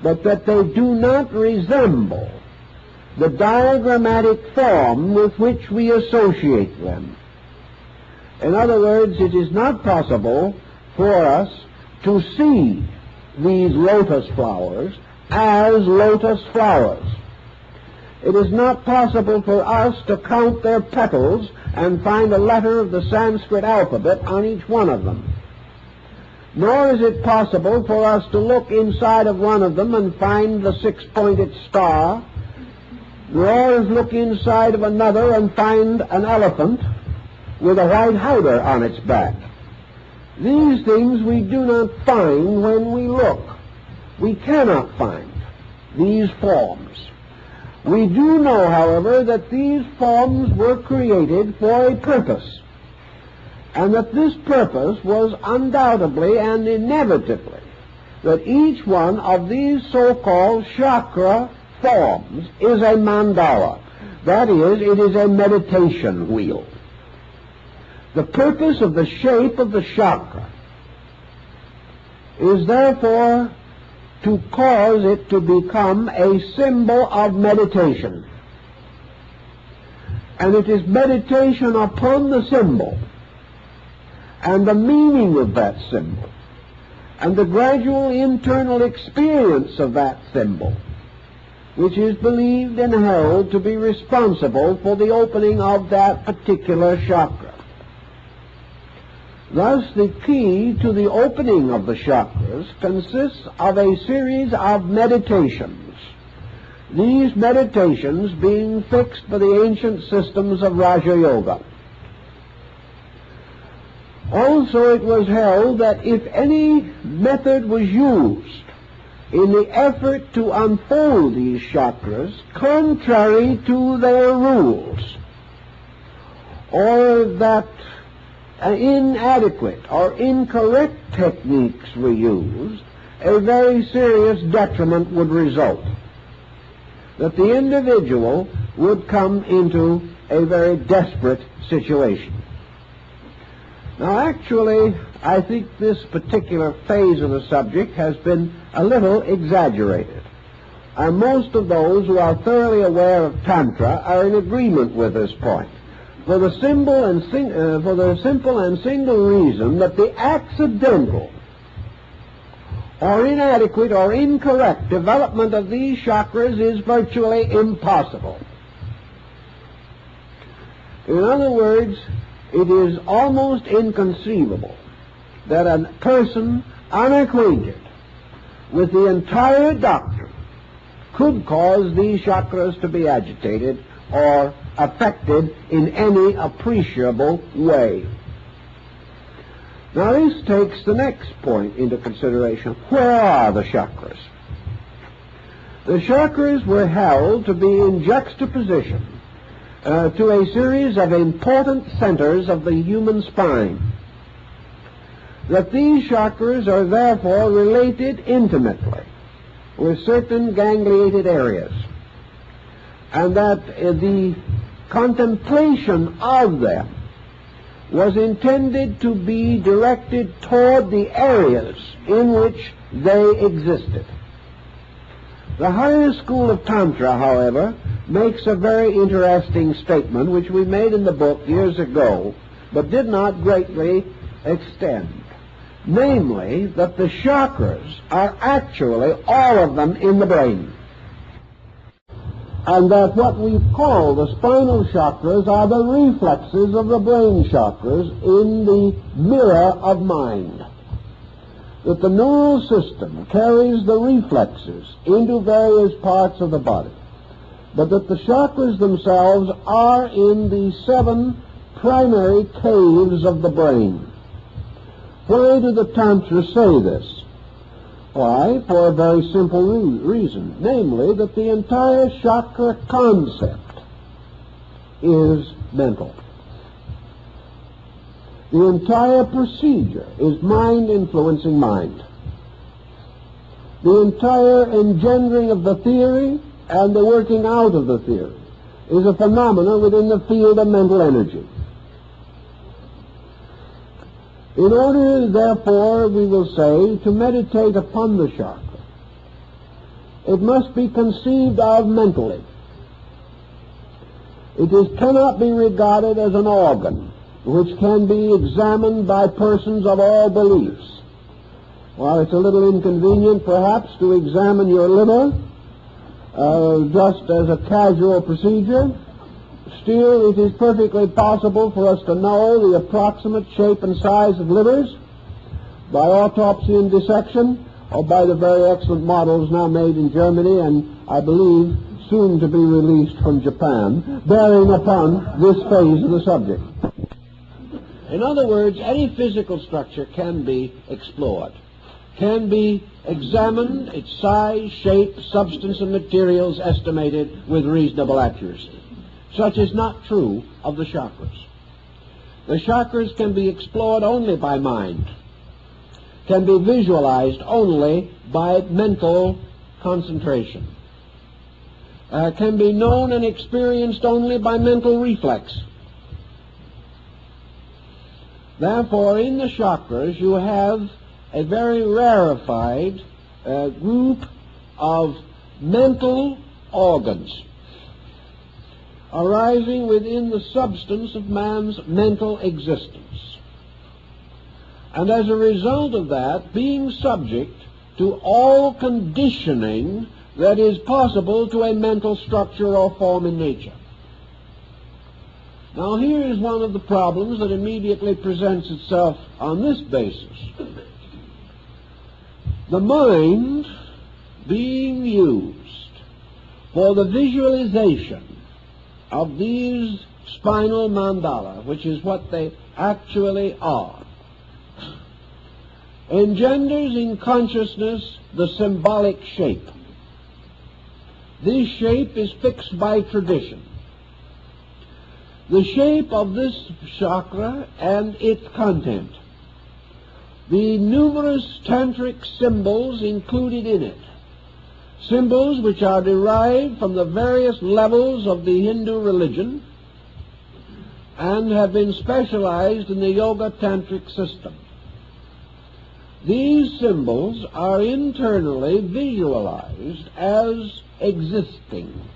but that they do not resemble the diagrammatic form with which we associate them. In other words, it is not possible for us to see these lotus flowers as lotus flowers. It is not possible for us to count their petals and find a letter of the Sanskrit alphabet on each one of them. Nor is it possible for us to look inside of one of them and find the six-pointed star, nor is look inside of another and find an elephant with a white howdah on its back. These things we do not find when we look. We cannot find these forms. We do know, however, that these forms were created for a purpose, and that this purpose was undoubtedly and inevitably that each one of these so-called chakra forms is a mandala. That is, it is a meditation wheel. The purpose of the shape of the chakra is therefore to cause it to become a symbol of meditation. And it is meditation upon the symbol and the meaning of that symbol and the gradual internal experience of that symbol which is believed and held to be responsible for the opening of that particular chakra. Thus, the key to the opening of the chakras consists of a series of meditations, these meditations being fixed by the ancient systems of Raja Yoga. Also, it was held that if any method was used in the effort to unfold these chakras contrary to their rules, or that inadequate or incorrect techniques were used, a very serious detriment would result. That the individual would come into a very desperate situation. Now, actually, I think this particular phase of the subject has been a little exaggerated. And most of those who are thoroughly aware of Tantra are in agreement with this point. For the simple and single reason that the accidental or inadequate or incorrect development of these chakras is virtually impossible. In other words, it is almost inconceivable that a person unacquainted with the entire doctrine could cause these chakras to be agitated or affected in any appreciable way. Now, this takes the next point into consideration. Where are the chakras? The chakras were held to be in juxtaposition to a series of important centers of the human spine. That these chakras are therefore related intimately with certain gangliated areas, and that the contemplation of them was intended to be directed toward the areas in which they existed. The higher school of Tantra, however, makes a very interesting statement which we made in the book years ago, but did not greatly extend. Namely, that the chakras are actually all of them in the brain. And that what we call the spinal chakras are the reflexes of the brain chakras in the mirror of mind. That the neural system carries the reflexes into various parts of the body, but that the chakras themselves are in the 7 primary caves of the brain. Why do the Tantra say this? Why? For a very simple reason, namely that the entire chakra concept is mental. The entire procedure is mind influencing mind. The entire engendering of the theory and the working out of the theory is a phenomenon within the field of mental energy. In order, therefore, we will say, to meditate upon the chakra, it must be conceived of mentally. Cannot be regarded as an organ which can be examined by persons of all beliefs. While it's a little inconvenient, perhaps, to examine your liver just as a casual procedure, still it is perfectly possible for us to know the approximate shape and size of livers by autopsy and dissection, or by the very excellent models now made in Germany and, I believe, soon to be released from Japan, bearing upon this phase of the subject. In other words, any physical structure can be explored, can be examined, its size, shape, substance, and materials estimated with reasonable accuracy. Such is not true of the chakras. The chakras can be explored only by mind, can be visualized only by mental concentration, can be known and experienced only by mental reflex. Therefore, in the chakras, you have a very rarefied group of mental organs arising within the substance of man's mental existence. And as a result of that, being subject to all conditioning that is possible to a mental structure or form in nature. Now, here is one of the problems that immediately presents itself on this basis. The mind being used for the visualization of these spinal mandala, which is what they actually are, engenders in consciousness the symbolic shape. This shape is fixed by tradition. The shape of this chakra and its content, the numerous tantric symbols included in it, symbols which are derived from the various levels of the Hindu religion and have been specialized in the yoga tantric system. These symbols are internally visualized as existing.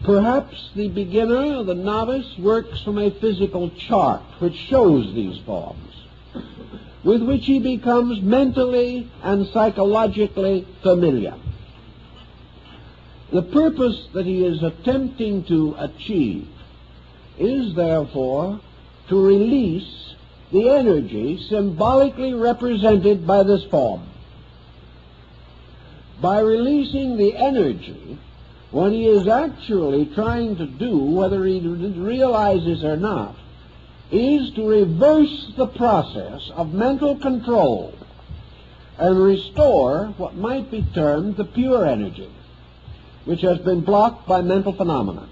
Perhaps the beginner or the novice works from a physical chart which shows these forms, with which he becomes mentally and psychologically familiar. The purpose that he is attempting to achieve is, therefore, to release the energy symbolically represented by this form. By releasing the energy, what he is actually trying to do, whether he realizes or not, is to reverse the process of mental control and restore what might be termed the pure energy, which has been blocked by mental phenomena.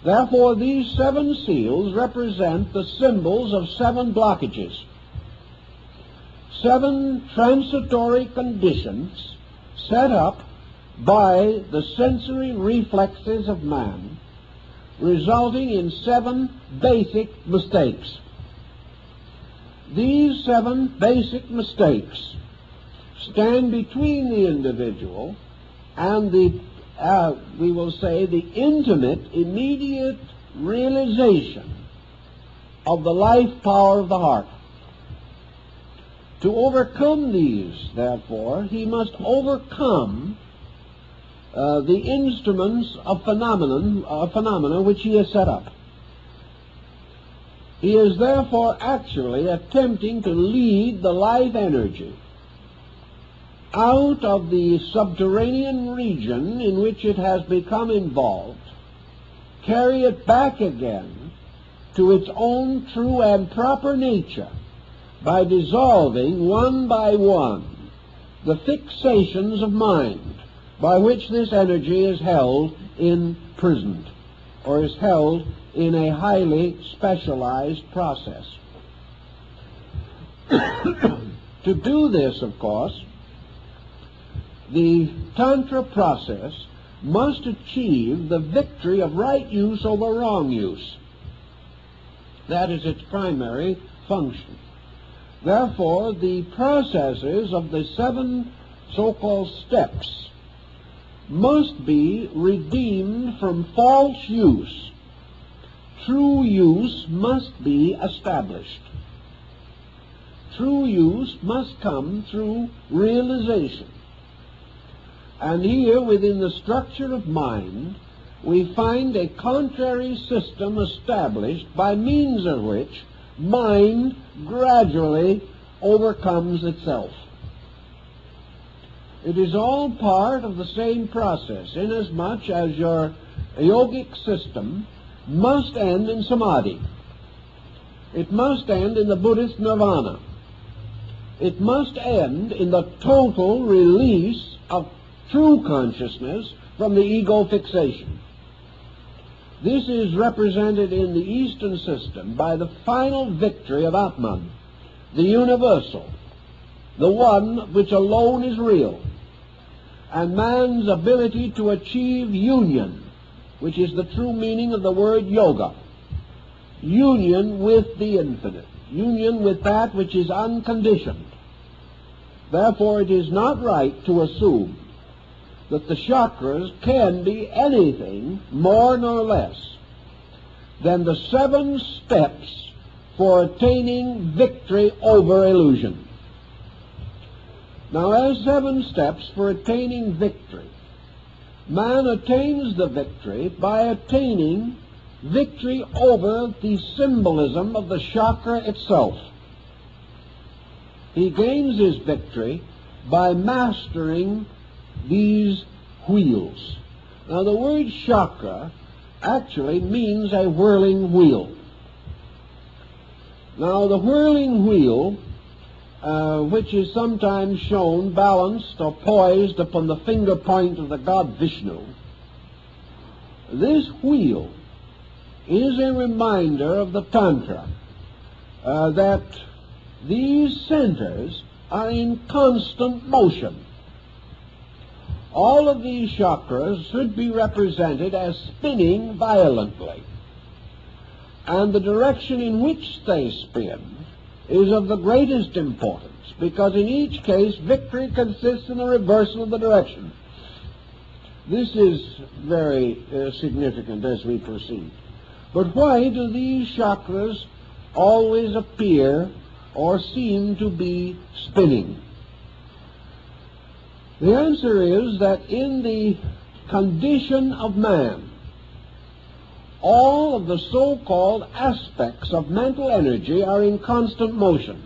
Therefore, these 7 seals represent the symbols of 7 blockages, 7 transitory conditions set up by the sensory reflexes of man, resulting in 7 basic mistakes. These 7 basic mistakes stand between the individual and the, we will say, the intimate, immediate realization of the life power of the heart. To overcome these, therefore, he must overcome the instruments of phenomena which he has set up. He is therefore actually attempting to lead the life energy out of the subterranean region in which it has become involved, carry it back again to its own true and proper nature by dissolving one by one the fixations of mind by which this energy is held imprisoned, or is held in a highly specialized process. To do this, of course, the Tantra process must achieve the victory of right use over wrong use. That is its primary function. Therefore, the processes of the 7 so-called steps must be redeemed from false use. True use must be established. True use must come through realization. And here, within the structure of mind, we find a contrary system established by means of which mind gradually overcomes itself. It is all part of the same process, inasmuch as your yogic system must end in samadhi. It must end in the Buddhist nirvana. It must end in the total release of true consciousness from the ego fixation. This is represented in the Eastern system by the final victory of Atman, the universal, the one which alone is real, and man's ability to achieve union, which is the true meaning of the word yoga. Union with the infinite, union with that which is unconditioned. Therefore, it is not right to assume that the chakras can be anything more nor less than the 7 steps for attaining victory over illusion. Now, as 7 steps for attaining victory, man attains the victory by attaining victory over the symbolism of the chakra itself. He gains his victory by mastering these wheels. Now, the word chakra actually means a whirling wheel. Now, the whirling wheel, which is sometimes shown balanced or poised upon the finger point of the god Vishnu, this wheel is a reminder of the Tantra that these centers are in constant motion. All of these chakras should be represented as spinning violently, and the direction in which they spin is of the greatest importance, because in each case victory consists in the reversal of the direction. This is very significant as we proceed. But why do these chakras always appear or seem to be spinning? The answer is that in the condition of man, all of the so-called aspects of mental energy are in constant motion.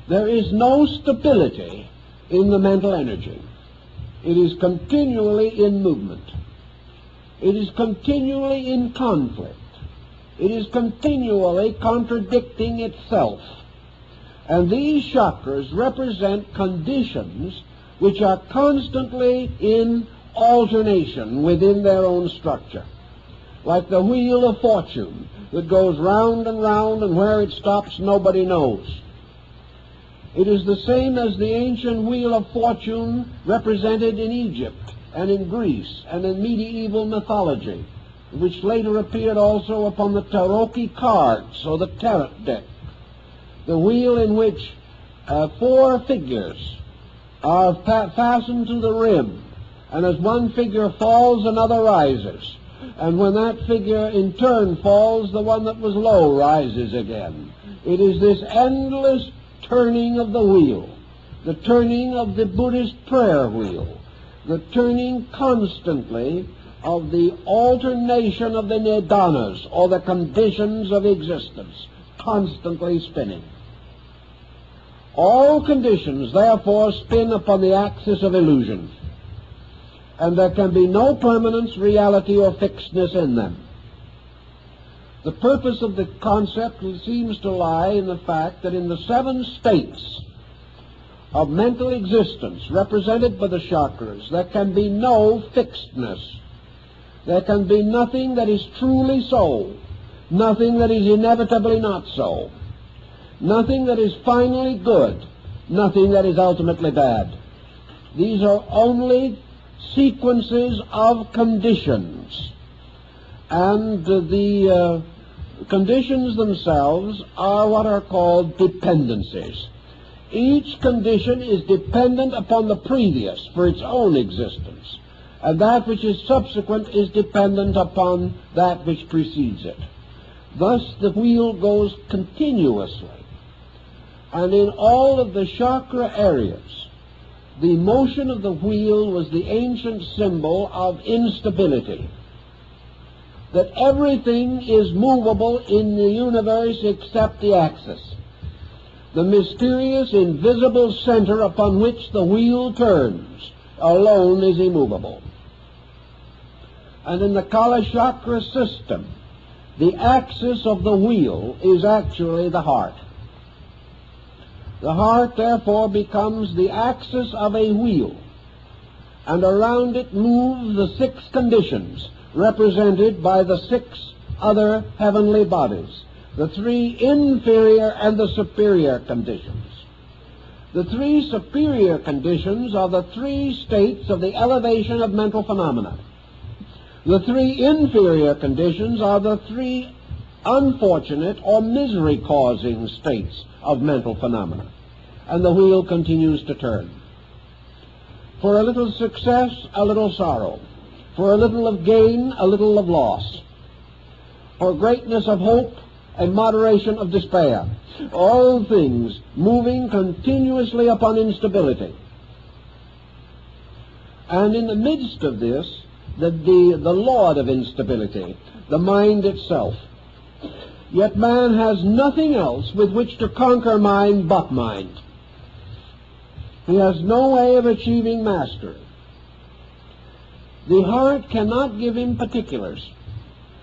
There is no stability in the mental energy. It is continually in movement. It is continually in conflict. It is continually contradicting itself. And these chakras represent conditions which are constantly in alternation within their own structure, like the wheel of fortune that goes round and round, and where it stops nobody knows. It is the same as the ancient wheel of fortune represented in Egypt and in Greece and in medieval mythology, which later appeared also upon the tarot cards or the tarot deck. The wheel in which 4 figures are fastened to the rim, and as one figure falls, another rises. And when that figure in turn falls, the one that was low rises again. It is this endless turning of the wheel, the turning of the Buddhist prayer wheel, the turning constantly of the alternation of the nidanas, or the conditions of existence, constantly spinning. All conditions, therefore, spin upon the axis of illusion, and there can be no permanence, reality, or fixedness in them. The purpose of the concept seems to lie in the fact that in the 7 states of mental existence represented by the chakras, there can be no fixedness. There can be nothing that is truly so, nothing that is inevitably not so, nothing that is finally good, nothing that is ultimately bad. These are only sequences of conditions, and the conditions themselves are what are called dependencies. Each condition is dependent upon the previous for its own existence, and that which is subsequent is dependent upon that which precedes it. Thus the wheel goes continuously, and in all of the chakra areas, the motion of the wheel was the ancient symbol of instability, that everything is movable in the universe except the axis. The mysterious, invisible center upon which the wheel turns alone is immovable. And in the Kala Chakra system, the axis of the wheel is actually the heart. The heart, therefore, becomes the axis of a wheel, and around it move the 6 conditions represented by the 6 other heavenly bodies, the 3 inferior and the superior conditions. The 3 superior conditions are the 3 states of the elevation of mental phenomena. The 3 inferior conditions are the 3 unfortunate or misery-causing states of mental phenomena, and the wheel continues to turn. For a little success, a little sorrow. For a little of gain, a little of loss. For greatness of hope, a moderation of despair. All things moving continuously upon instability. And in the midst of this, the lord of instability, the mind itself. Yet man has nothing else with which to conquer mind but mind. He has no way of achieving mastery. The heart cannot give him particulars.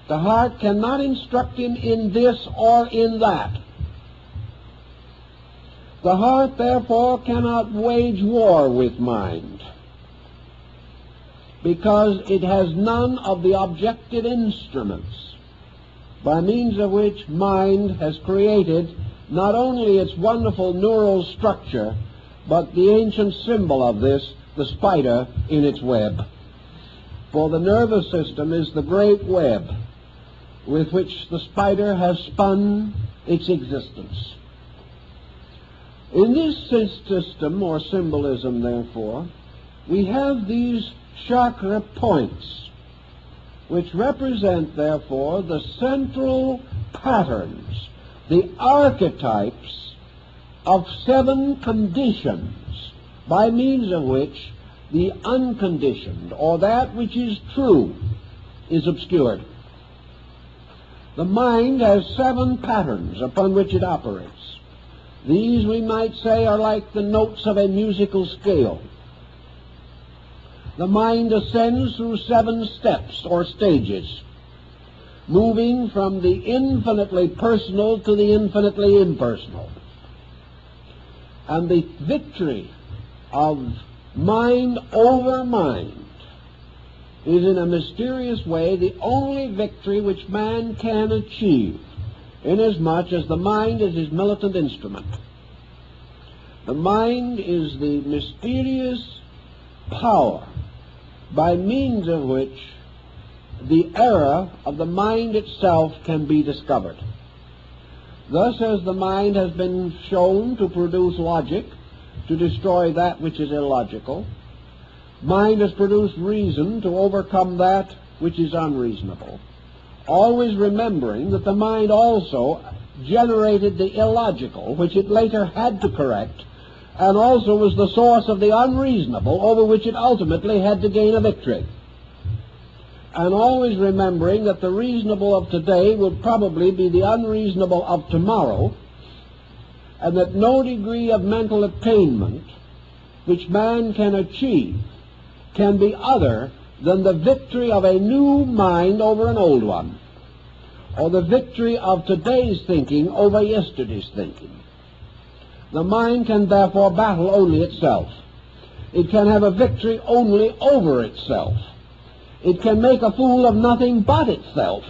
The heart cannot instruct him in this or in that. The heart, therefore, cannot wage war with mind, because it has none of the objective instruments by means of which mind has created not only its wonderful neural structure, but the ancient symbol of this, the spider in its web. For the nervous system is the great web with which the spider has spun its existence. In this system, or symbolism, therefore, we have these chakra points, which represent, therefore, the central patterns, the archetypes of 7 conditions, by means of which the unconditioned, or that which is true, is obscured. The mind has 7 patterns upon which it operates. These, we might say, are like the notes of a musical scale. The mind ascends through 7 steps or stages, moving from the infinitely personal to the infinitely impersonal. And the victory of mind over mind is in a mysterious way the only victory which man can achieve, inasmuch as the mind is his militant instrument. The mind is the mysterious power by means of which the error of the mind itself can be discovered. Thus, as the mind has been shown to produce logic, to destroy that which is illogical, mind has produced reason to overcome that which is unreasonable, always remembering that the mind also generated the illogical, which it later had to correct, and also was the source of the unreasonable, over which it ultimately had to gain a victory. And always remembering that the reasonable of today will probably be the unreasonable of tomorrow, and that no degree of mental attainment which man can achieve can be other than the victory of a new mind over an old one, or the victory of today's thinking over yesterday's thinking. The mind can therefore battle only itself. It can have a victory only over itself. It can make a fool of nothing but itself.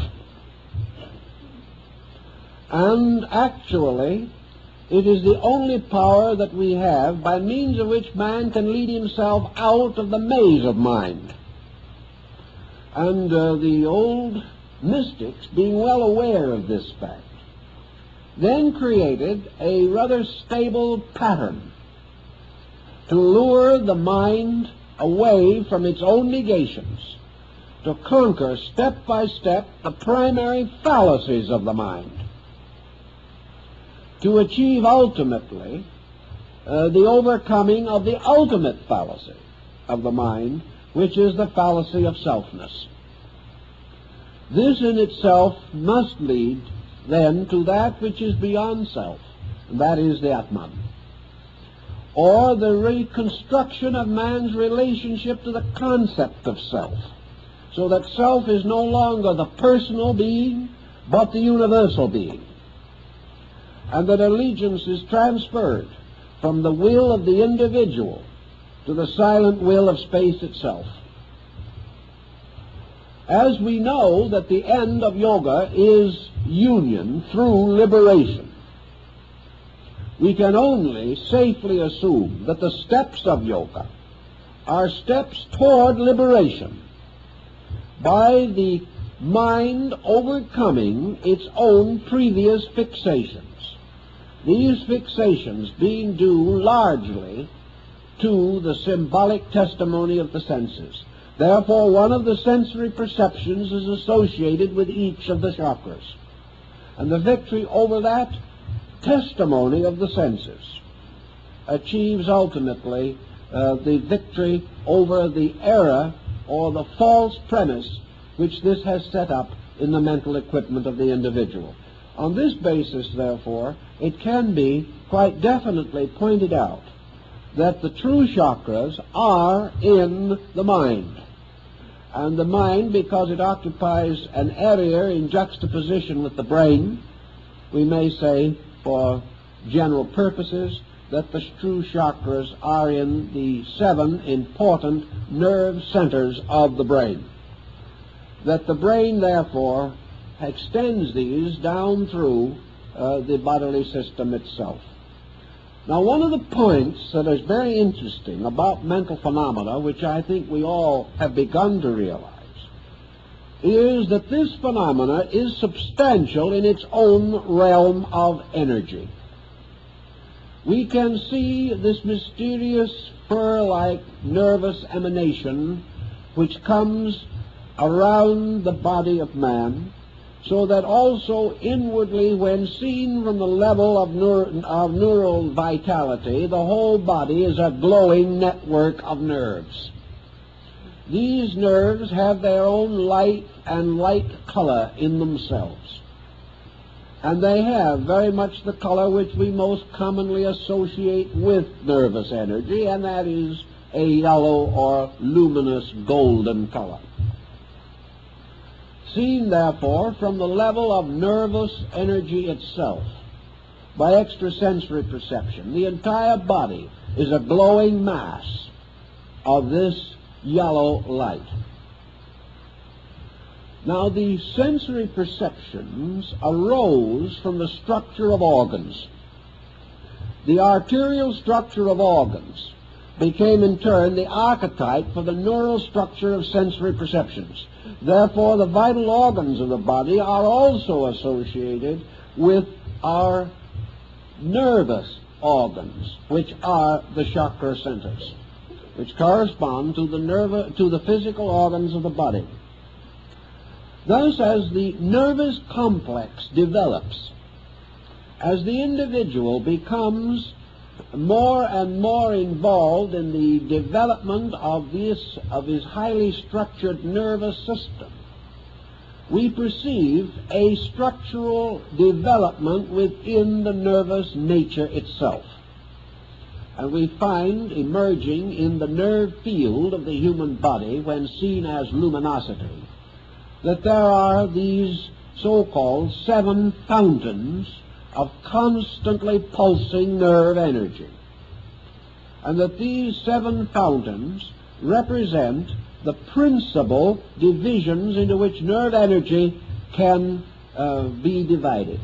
And actually, It is the only power that we have by means of which man can lead himself out of the maze of mind. And the old mystics, being well aware of this fact, then created a rather stable pattern to lure the mind away from its own negations, to conquer step by step the primary fallacies of the mind, to achieve ultimately the overcoming of the ultimate fallacy of the mind, which is the fallacy of selfness. This in itself must lead then to that which is beyond self, and that is the Atman, or the reconstruction of man's relationship to the concept of self, so that self is no longer the personal being, but the universal being, and that allegiance is transferred from the will of the individual to the silent will of space itself. As we know that the end of yoga is union through liberation, we can only safely assume that the steps of yoga are steps toward liberation by the mind overcoming its own previous fixations, these fixations being due largely to the symbolic testimony of the senses. Therefore, one of the sensory perceptions is associated with each of the chakras. And the victory over that testimony of the senses achieves ultimately the victory over the error or the false premise which this has set up in the mental equipment of the individual. On this basis, therefore, it can be quite definitely pointed out that the true chakras are in the mind. And the mind, because it occupies an area in juxtaposition with the brain, we may say, for general purposes, that the true chakras are in the 7 important nerve centers of the brain. That the brain, therefore, extends these down through the bodily system itself. Now, one of the points that is very interesting about mental phenomena, which I think we all have begun to realize, is that this phenomena is substantial in its own realm of energy. We can see this mysterious fur-like nervous emanation which comes around the body of man, so that also inwardly, when seen from the level of neural vitality, the whole body is a glowing network of nerves. These nerves have their own light and light color in themselves. And they have very much the color which we most commonly associate with nervous energy, and that is a yellow or luminous golden color. Seen, therefore, from the level of nervous energy itself, by extrasensory perception, the entire body is a glowing mass of this yellow light. Now, the sensory perceptions arose from the structure of organs. The arterial structure of organs became in turn the archetype for the neural structure of sensory perceptions. Therefore, the vital organs of the body are also associated with our nervous organs, which are the chakra centers, which correspond to the physical organs of the body. Thus, as the nervous complex develops, as the individual becomes more and more involved in the development of his highly structured nervous system, we perceive a structural development within the nervous nature itself. And we find emerging in the nerve field of the human body, when seen as luminosity, that there are these so-called 7 fountains of constantly pulsing nerve energy, and that these 7 fountains represent the principal divisions into which nerve energy can be divided.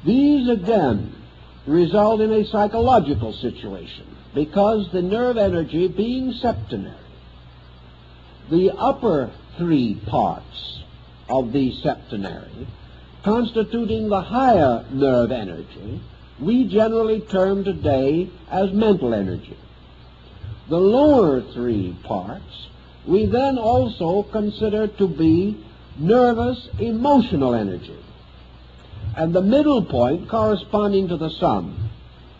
These again result in a psychological situation, because the nerve energy being septenary, the upper three parts of the septenary, constituting the higher nerve energy, we generally term today as mental energy. The lower three parts we then also consider to be nervous emotional energy. And the middle point, corresponding to the sun,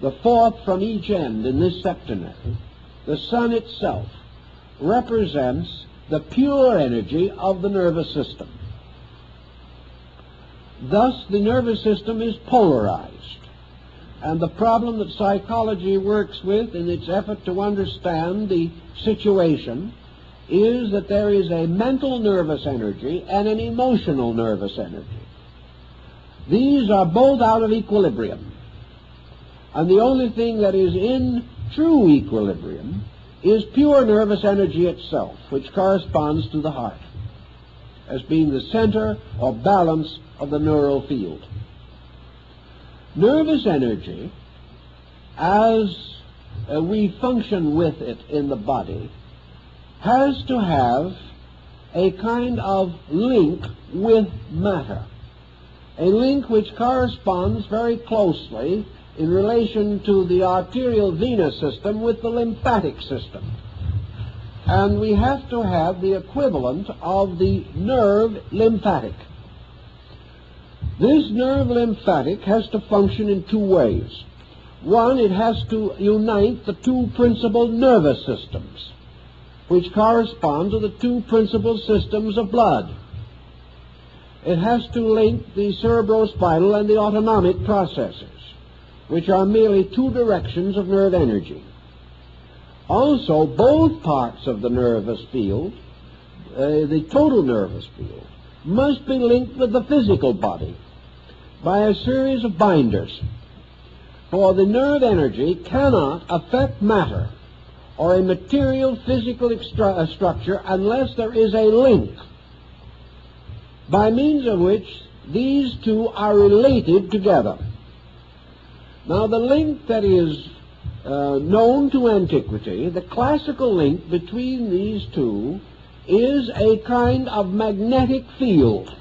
the fourth from each end in this septenary, the sun itself, represents the pure energy of the nervous system. Thus, the nervous system is polarized. And the problem that psychology works with in its effort to understand the situation is that there is a mental nervous energy and an emotional nervous energy. These are both out of equilibrium. And the only thing that is in true equilibrium is pure nervous energy itself, which corresponds to the heart as being the center or balance of the neural field. Nervous energy, as we function with it in the body, has to have a kind of link with matter, a link which corresponds very closely in relation to the arterial venous system with the lymphatic system. And we have to have the equivalent of the nerve lymphatic. This nerve lymphatic has to function in two ways. One, it has to unite the two principal nervous systems, which correspond to the two principal systems of blood. It has to link the cerebrospinal and the autonomic processes, which are merely two directions of nerve energy. Also, both parts of the nervous field, the total nervous field, must be linked with the physical body by a series of binders. For the nerve energy cannot affect matter or a material physical structure unless there is a link by means of which these two are related together. Now, the link that is known to antiquity, the classical link between these two, is a kind of magnetic field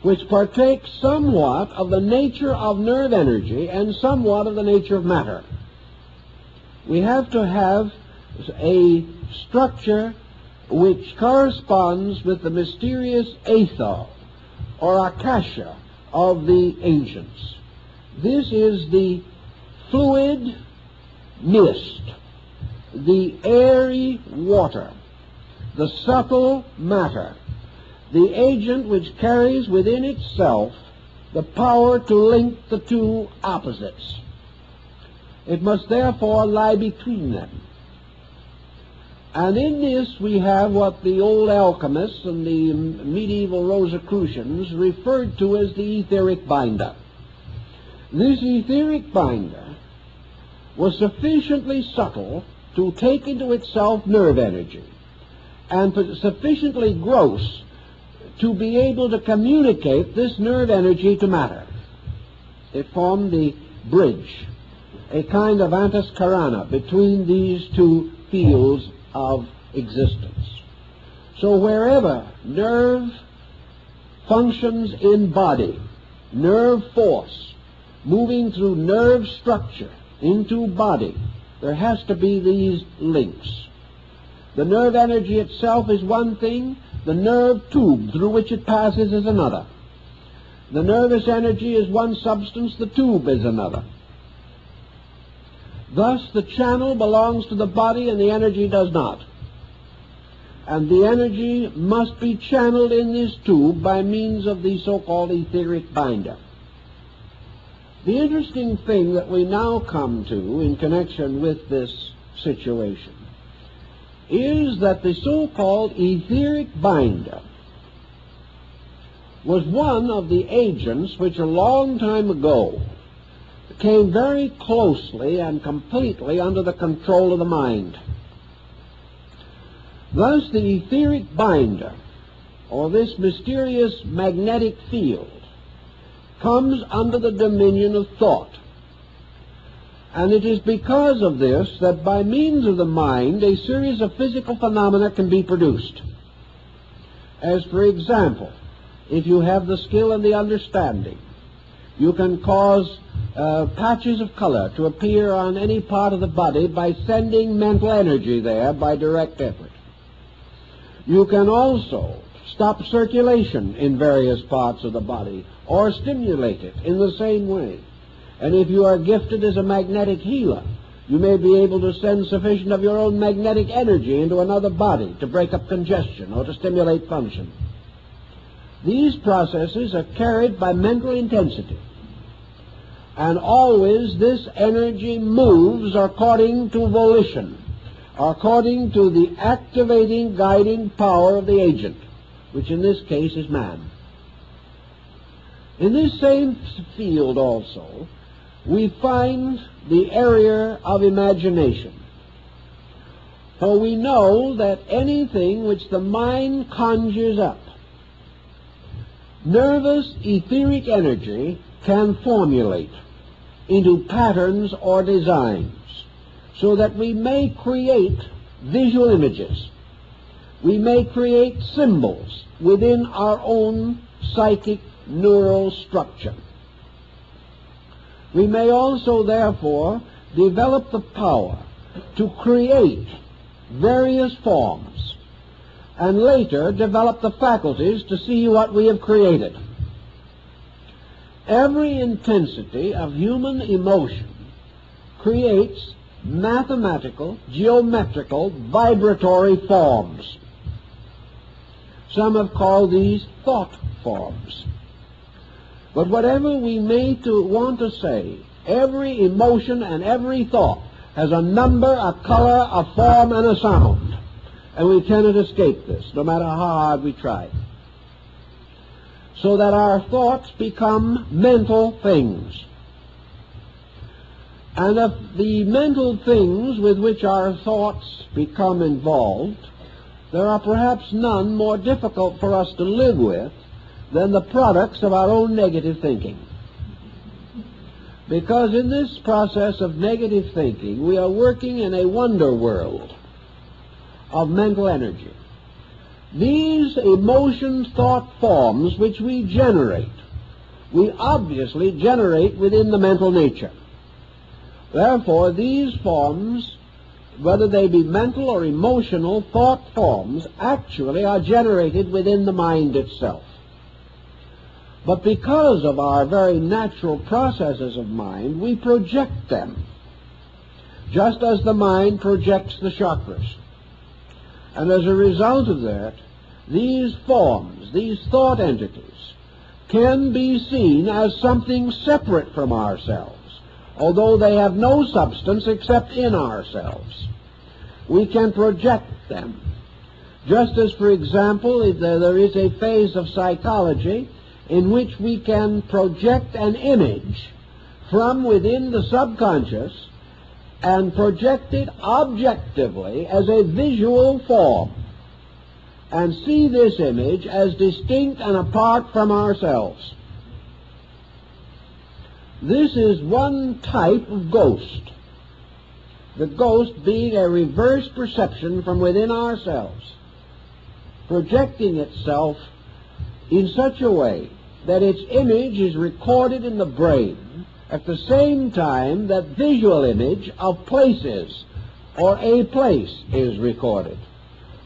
which partakes somewhat of the nature of nerve energy and somewhat of the nature of matter. We have to have a structure which corresponds with the mysterious aether or akasha of the ancients. This is the fluid mist, the airy water, the subtle matter, the agent which carries within itself the power to link the two opposites. It must therefore lie between them. And in this we have what the old alchemists and the medieval Rosicrucians referred to as the etheric binder. This etheric binder was sufficiently subtle to take into itself nerve energy, and sufficiently gross to be able to communicate this nerve energy to matter. It formed the bridge, a kind of antis carana between these two fields of existence. So wherever nerve functions in body, nerve force moving through nerve structure into body, there has to be these links. The nerve energy itself is one thing, the nerve tube through which it passes is another. The nervous energy is one substance, the tube is another. Thus the channel belongs to the body and the energy does not. And the energy must be channeled in this tube by means of the so-called etheric binder. The interesting thing that we now come to in connection with this situation is that the so-called etheric binder was one of the agents which a long time ago came very closely and completely under the control of the mind. Thus the etheric binder, or this mysterious magnetic field, comes under the dominion of thought. And it is because of this that by means of the mind a series of physical phenomena can be produced. As for example, if you have the skill and the understanding, you can cause patches of color to appear on any part of the body by sending mental energy there by direct effort. You can also stop circulation in various parts of the body or stimulate it in the same way. And if you are gifted as a magnetic healer, you may be able to send sufficient of your own magnetic energy into another body to break up congestion or to stimulate function. These processes are carried by mental intensity. And always this energy moves according to volition, according to the activating, guiding power of the agent, which in this case is man. In this same field also, we find the area of imagination. For we know that anything which the mind conjures up, nervous etheric energy can formulate into patterns or designs, so that we may create visual images. We may create symbols within our own psychic neural structure. We may also, therefore, develop the power to create various forms, and later develop the faculties to see what we have created. Every intensity of human emotion creates mathematical, geometrical, vibratory forms. Some have called these thought forms. But whatever we may want to say, every emotion and every thought has a number, a color, a form, and a sound. And we cannot escape this, no matter how hard we try. So that our thoughts become mental things. And of the mental things with which our thoughts become involved, there are perhaps none more difficult for us to live with than the products of our own negative thinking. Because in this process of negative thinking, we are working in a wonder world of mental energy. These emotion thought forms which we generate, we obviously generate within the mental nature. Therefore, these forms, whether they be mental or emotional thought forms, actually are generated within the mind itself. But because of our very natural processes of mind, we project them, just as the mind projects the chakras. And as a result of that, these forms, these thought entities, can be seen as something separate from ourselves, although they have no substance except in ourselves. We can project them. Just as, for example, there is a phase of psychology in which we can project an image from within the subconscious and project it objectively as a visual form, and see this image as distinct and apart from ourselves. This is one type of ghost, the ghost being a reverse perception from within ourselves, projecting itself in such a way that its image is recorded in the brain at the same time that visual image of places or a place is recorded,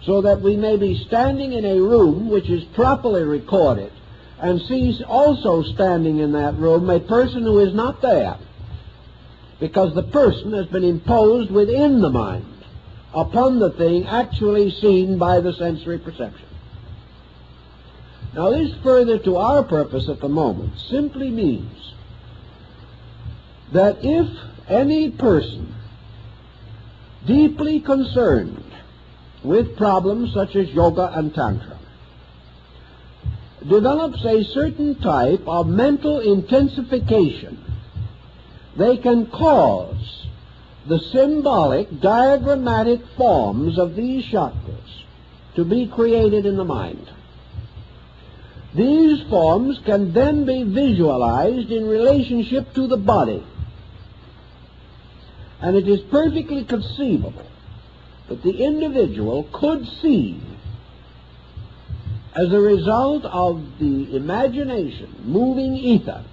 so that we may be standing in a room which is properly recorded and sees also standing in that room a person who is not there, because the person has been imposed within the mind upon the thing actually seen by the sensory perception. Now this, further to our purpose at the moment, simply means that if any person deeply concerned with problems such as yoga and tantra develops a certain type of mental intensification, they can cause the symbolic, diagrammatic forms of these chakras to be created in the mind. These forms can then be visualized in relationship to the body. And it is perfectly conceivable that the individual could see, as a result of the imagination, moving ether,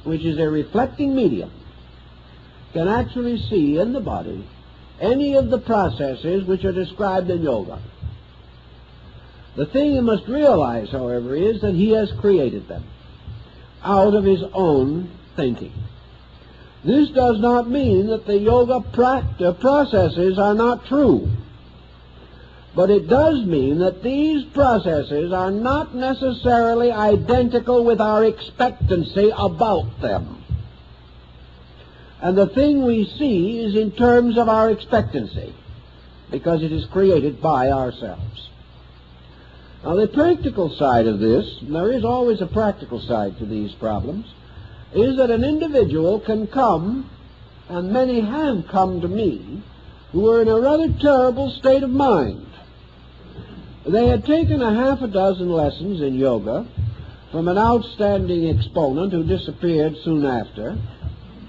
which is a reflecting medium, can actually see in the body any of the processes which are described in yoga. The thing you must realize, however, is that he has created them out of his own thinking. This does not mean that the yoga processes are not true, but it does mean that these processes are not necessarily identical with our expectancy about them. And the thing we see is in terms of our expectancy, because it is created by ourselves. Now, the practical side of this, and there is always a practical side to these problems, is that an individual can come, and many have come to me, who are in a rather terrible state of mind. They had taken a half a dozen lessons in yoga from an outstanding exponent who disappeared soon after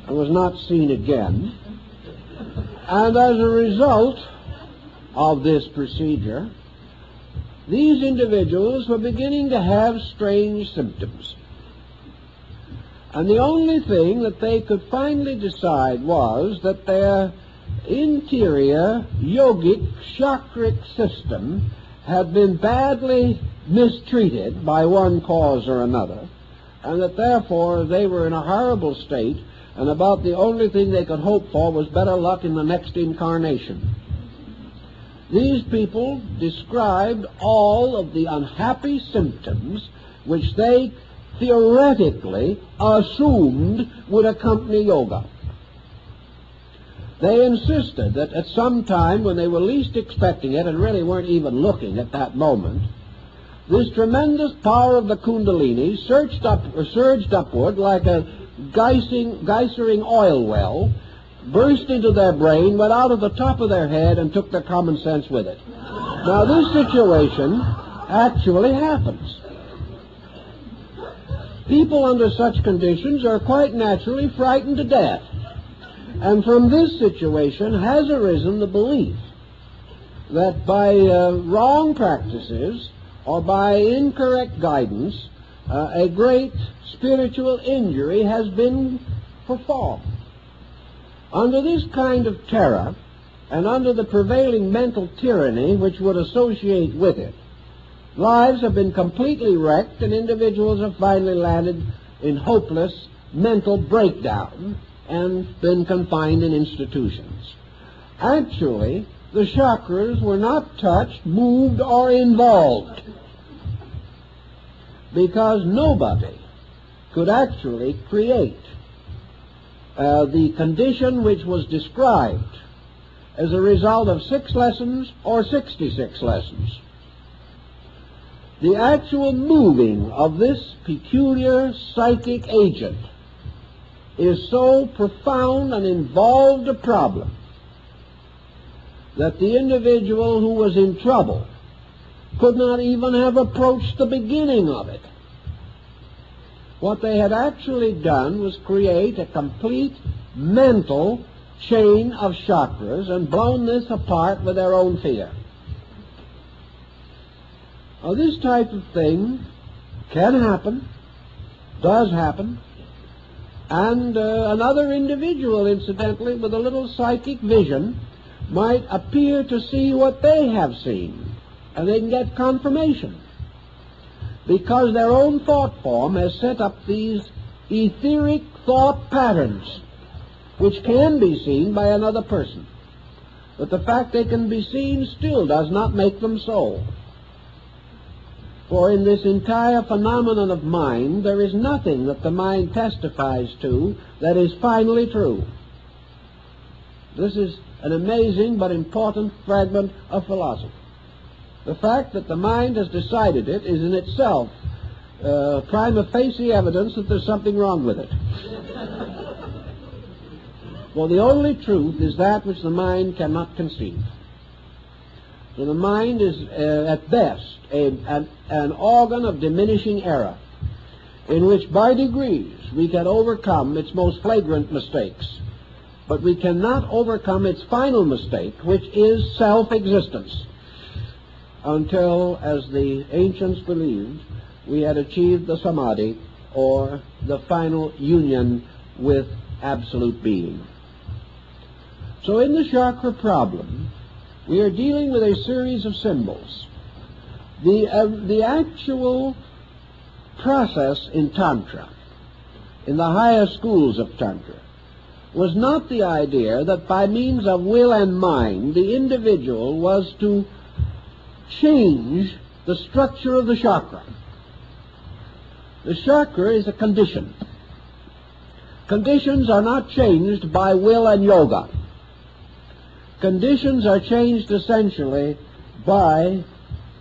and was not seen again. And as a result of this procedure, these individuals were beginning to have strange symptoms. And the only thing that they could finally decide was that their interior yogic chakric system had been badly mistreated by one cause or another, and that therefore they were in a horrible state, and about the only thing they could hope for was better luck in the next incarnation. These people described all of the unhappy symptoms which they theoretically assumed would accompany yoga. They insisted that at some time when they were least expecting it and really weren't even looking at that moment, this tremendous power of the Kundalini surged upward like a geysering oil well, burst into their brain, went out of the top of their head, and took their common sense with it. Now, this situation actually happens. People under such conditions are quite naturally frightened to death. And from this situation has arisen the belief that by wrong practices or by incorrect guidance, a great spiritual injury has been performed. Under this kind of terror, and under the prevailing mental tyranny which would associate with it, lives have been completely wrecked, and individuals have finally landed in hopeless mental breakdown and been confined in institutions. Actually, the chakras were not touched, moved, or involved, because nobody could actually create the condition which was described as a result of 6 lessons or 66 lessons. The actual moving of this peculiar psychic agent is so profound and involved a problem that the individual who was in trouble could not even have approached the beginning of it. What they had actually done was create a complete mental chain of chakras and blown this apart with their own fear. Now, this type of thing can happen, does happen, and another individual, incidentally, with a little psychic vision, might appear to see what they have seen, and they can get confirmation, because their own thought form has set up these etheric thought patterns, which can be seen by another person. But the fact they can be seen still does not make them so. For in this entire phenomenon of mind, there is nothing that the mind testifies to that is finally true. This is an amazing but important fragment of philosophy. The fact that the mind has decided it is in itself prima facie evidence that there's something wrong with it. For the only truth is that which the mind cannot conceive. So the mind is, at best, an organ of diminishing error, in which by degrees we can overcome its most flagrant mistakes, but we cannot overcome its final mistake, which is self-existence, until, as the ancients believed, we had achieved the samadhi, or the final union with absolute being. So in the chakra problem, we are dealing with a series of symbols. The actual process in Tantra, in the higher schools of Tantra, was not the idea that by means of will and mind the individual was to change the structure of the chakra. The chakra is a condition. Conditions are not changed by will and yoga. Conditions are changed essentially by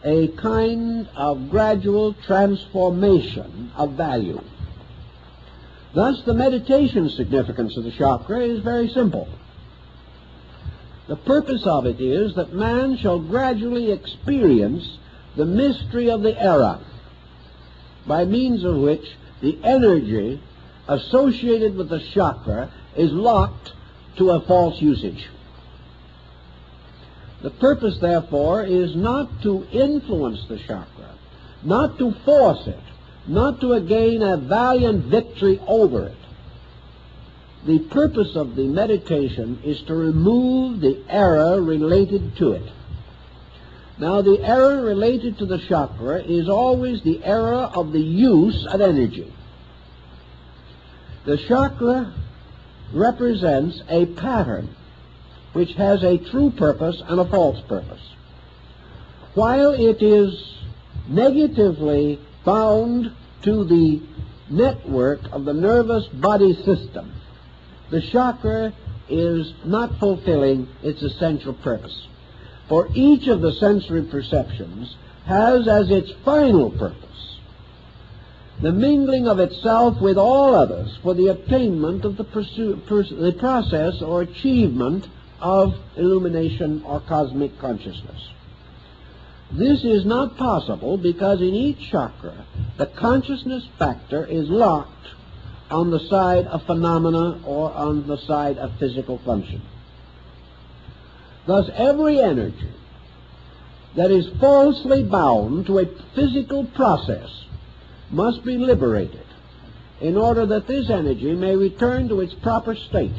a kind of gradual transformation of value. Thus, the meditation significance of the chakra is very simple. The purpose of it is that man shall gradually experience the mystery of the era, by means of which the energy associated with the chakra is locked to a false usage. The purpose, therefore, is not to influence the chakra, not to force it, not to gain a valiant victory over it. The purpose of the meditation is to remove the error related to it. Now, the error related to the chakra is always the error of the use of energy. The chakra represents a pattern which has a true purpose and a false purpose. While it is negatively bound to the network of the nervous body system, the chakra is not fulfilling its essential purpose. For each of the sensory perceptions has as its final purpose the mingling of itself with all others for the attainment of the process or achievement of illumination or cosmic consciousness. This is not possible because in each chakra the consciousness factor is locked on the side of phenomena or on the side of physical function. Thus, every energy that is falsely bound to a physical process must be liberated in order that this energy may return to its proper state.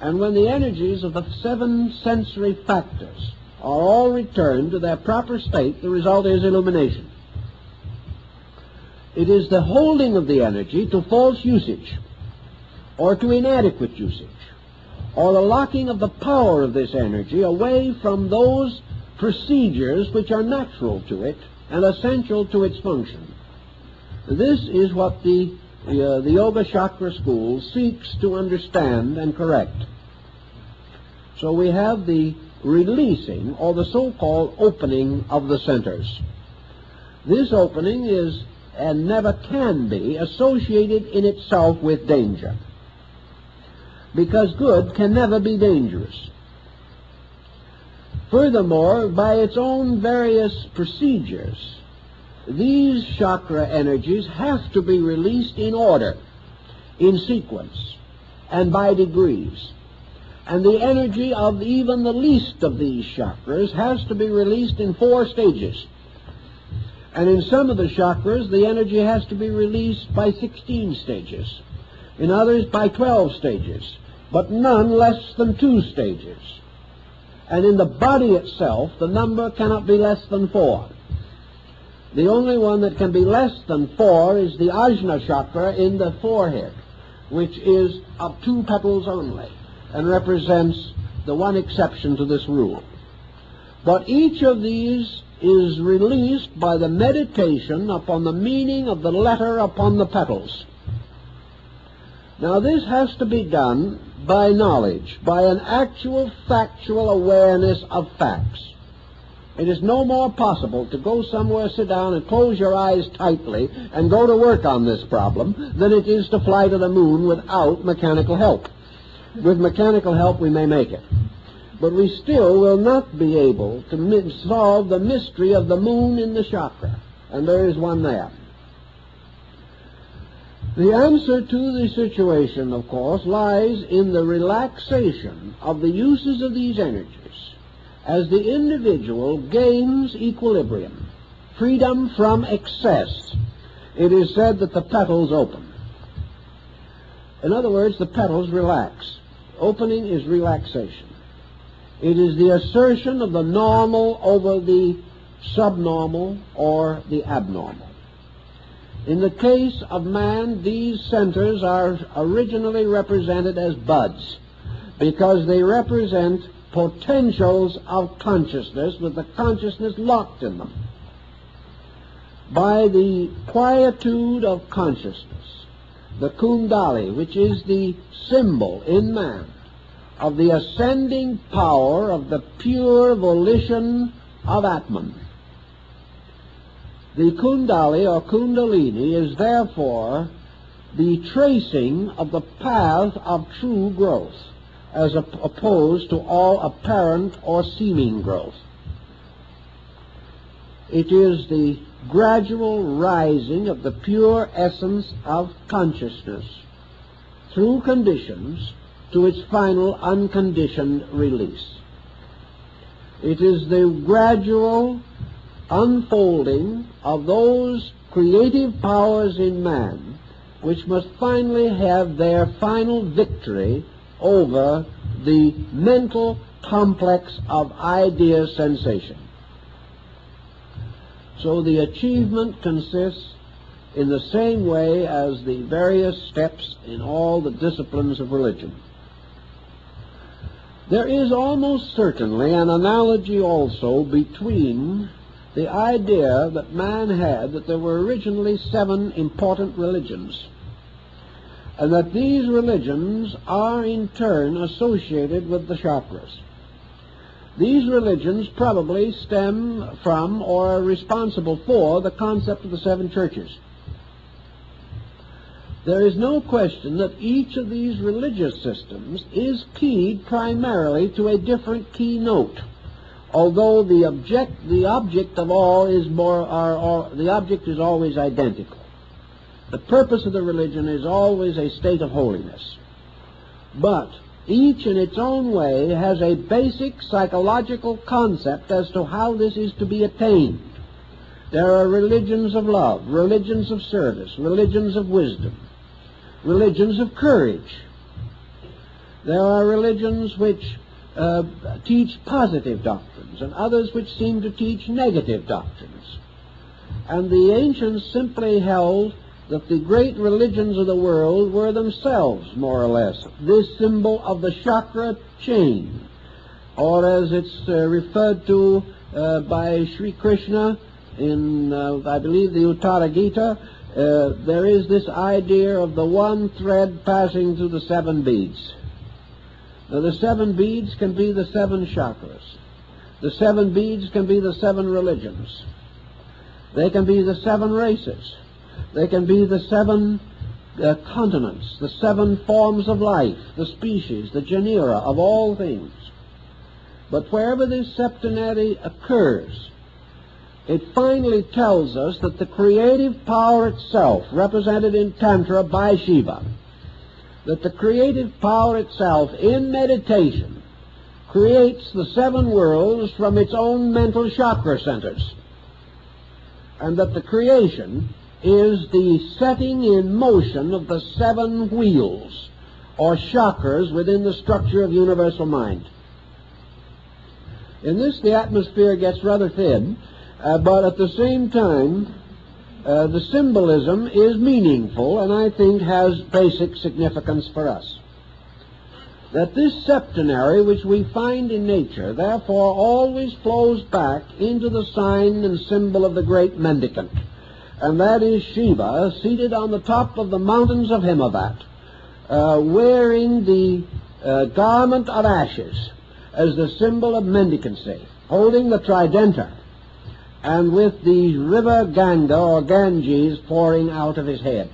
And when the energies of the 7 sensory factors are all returned to their proper state, the result is illumination. It is the holding of the energy to false usage or to inadequate usage, or the locking of the power of this energy away from those procedures which are natural to it and essential to its function. This is what the Yoga Chakra School seeks to understand and correct. So we have the releasing, or the so-called opening of the centers. This opening is, and never can be, associated in itself with danger, because good can never be dangerous. Furthermore, by its own various procedures, these chakra energies have to be released in order, in sequence, and by degrees. And the energy of even the least of these chakras has to be released in 4 stages. And in some of the chakras, the energy has to be released by 16 stages. In others, by 12 stages, but none less than 2 stages. And in the body itself, the number cannot be less than 4. The only one that can be less than 4 is the Ajna chakra in the forehead, which is of 2 petals only, and represents the one exception to this rule. But each of these is released by the meditation upon the meaning of the letter upon the petals. Now this has to be done by knowledge, by an actual factual awareness of facts. It is no more possible to go somewhere, sit down, and close your eyes tightly and go to work on this problem than it is to fly to the moon without mechanical help. With mechanical help we may make it. but we still will not be able to solve the mystery of the moon in the chakra, and there is one there. The answer to the situation, of course, lies in the relaxation of the uses of these energies as the individual gains equilibrium, freedom from excess. It is said that the petals open. In other words, the petals relax. Opening is relaxation. It is the assertion of the normal over the subnormal or the abnormal. In the case of man, these centers are originally represented as buds because they represent potentials of consciousness with the consciousness locked in them. By the quietude of consciousness, the Kundalini, which is the symbol in man of the ascending power of the pure volition of Atman. The Kundalini or Kundalini is therefore the tracing of the path of true growth as opposed to all apparent or seeming growth. It is the gradual rising of the pure essence of consciousness through conditions to its final unconditioned release. It is the gradual unfolding of those creative powers in man which must finally have their final victory over the mental complex of idea sensation. So the achievement consists in the same way as the various steps in all the disciplines of religion. There is almost certainly an analogy also between the idea that man had that there were originally 7 important religions, and that these religions are in turn associated with the chakras. These religions probably stem from or are responsible for the concept of the 7 churches. There is no question that each of these religious systems is keyed primarily to a different key note, although the object of all is the object is always identical. The purpose of the religion is always a state of holiness. But each in its own way has a basic psychological concept as to how this is to be attained. There are religions of love, religions of service, religions of wisdom, religions of courage. There are religions which teach positive doctrines and others which seem to teach negative doctrines. And the ancients simply held that the great religions of the world were themselves, more or less, this symbol of the chakra chain, or as it's referred to by Sri Krishna in, I believe, the Uttara Gita, there is this idea of the one thread passing through the 7 beads. Now, the 7 beads can be the 7 chakras. The 7 beads can be the 7 religions. They can be the 7 races. They can be the 7 continents, the 7 forms of life, the species, the genera of all things. But wherever this septenary occurs, it finally tells us that the creative power itself, represented in Tantra by Shiva, that the creative power itself in meditation creates the 7 worlds from its own mental chakra centers, and that the creation is the setting in motion of the 7 wheels or chakras within the structure of universal mind. In this, the atmosphere gets rather thin, but at the same time, the symbolism is meaningful and I think has basic significance for us. That this septenary which we find in nature therefore always flows back into the sign and symbol of the great mendicant, and that is Shiva seated on the top of the mountains of Himavat, wearing the garment of ashes as the symbol of mendicancy, holding the tridenta, and with the river Ganga or Ganges pouring out of his head.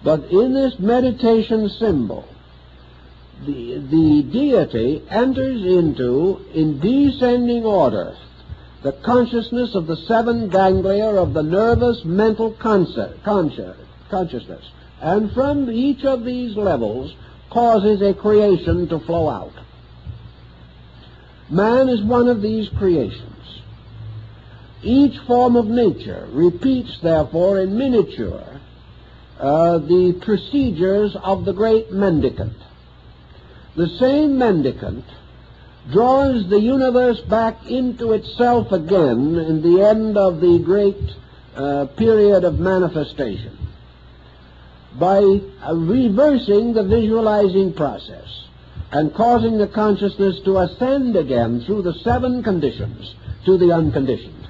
But in this meditation symbol, the deity enters into, in descending order, the consciousness of the seven ganglia of the nervous mental consciousness, and from each of these levels causes a creation to flow out. Man is one of these creations. Each form of nature repeats, therefore, in miniature, the procedures of the great mendicant. The same mendicant draws the universe back into itself again in the end of the great period of manifestation by reversing the visualizing process and causing the consciousness to ascend again through the seven conditions to the unconditioned.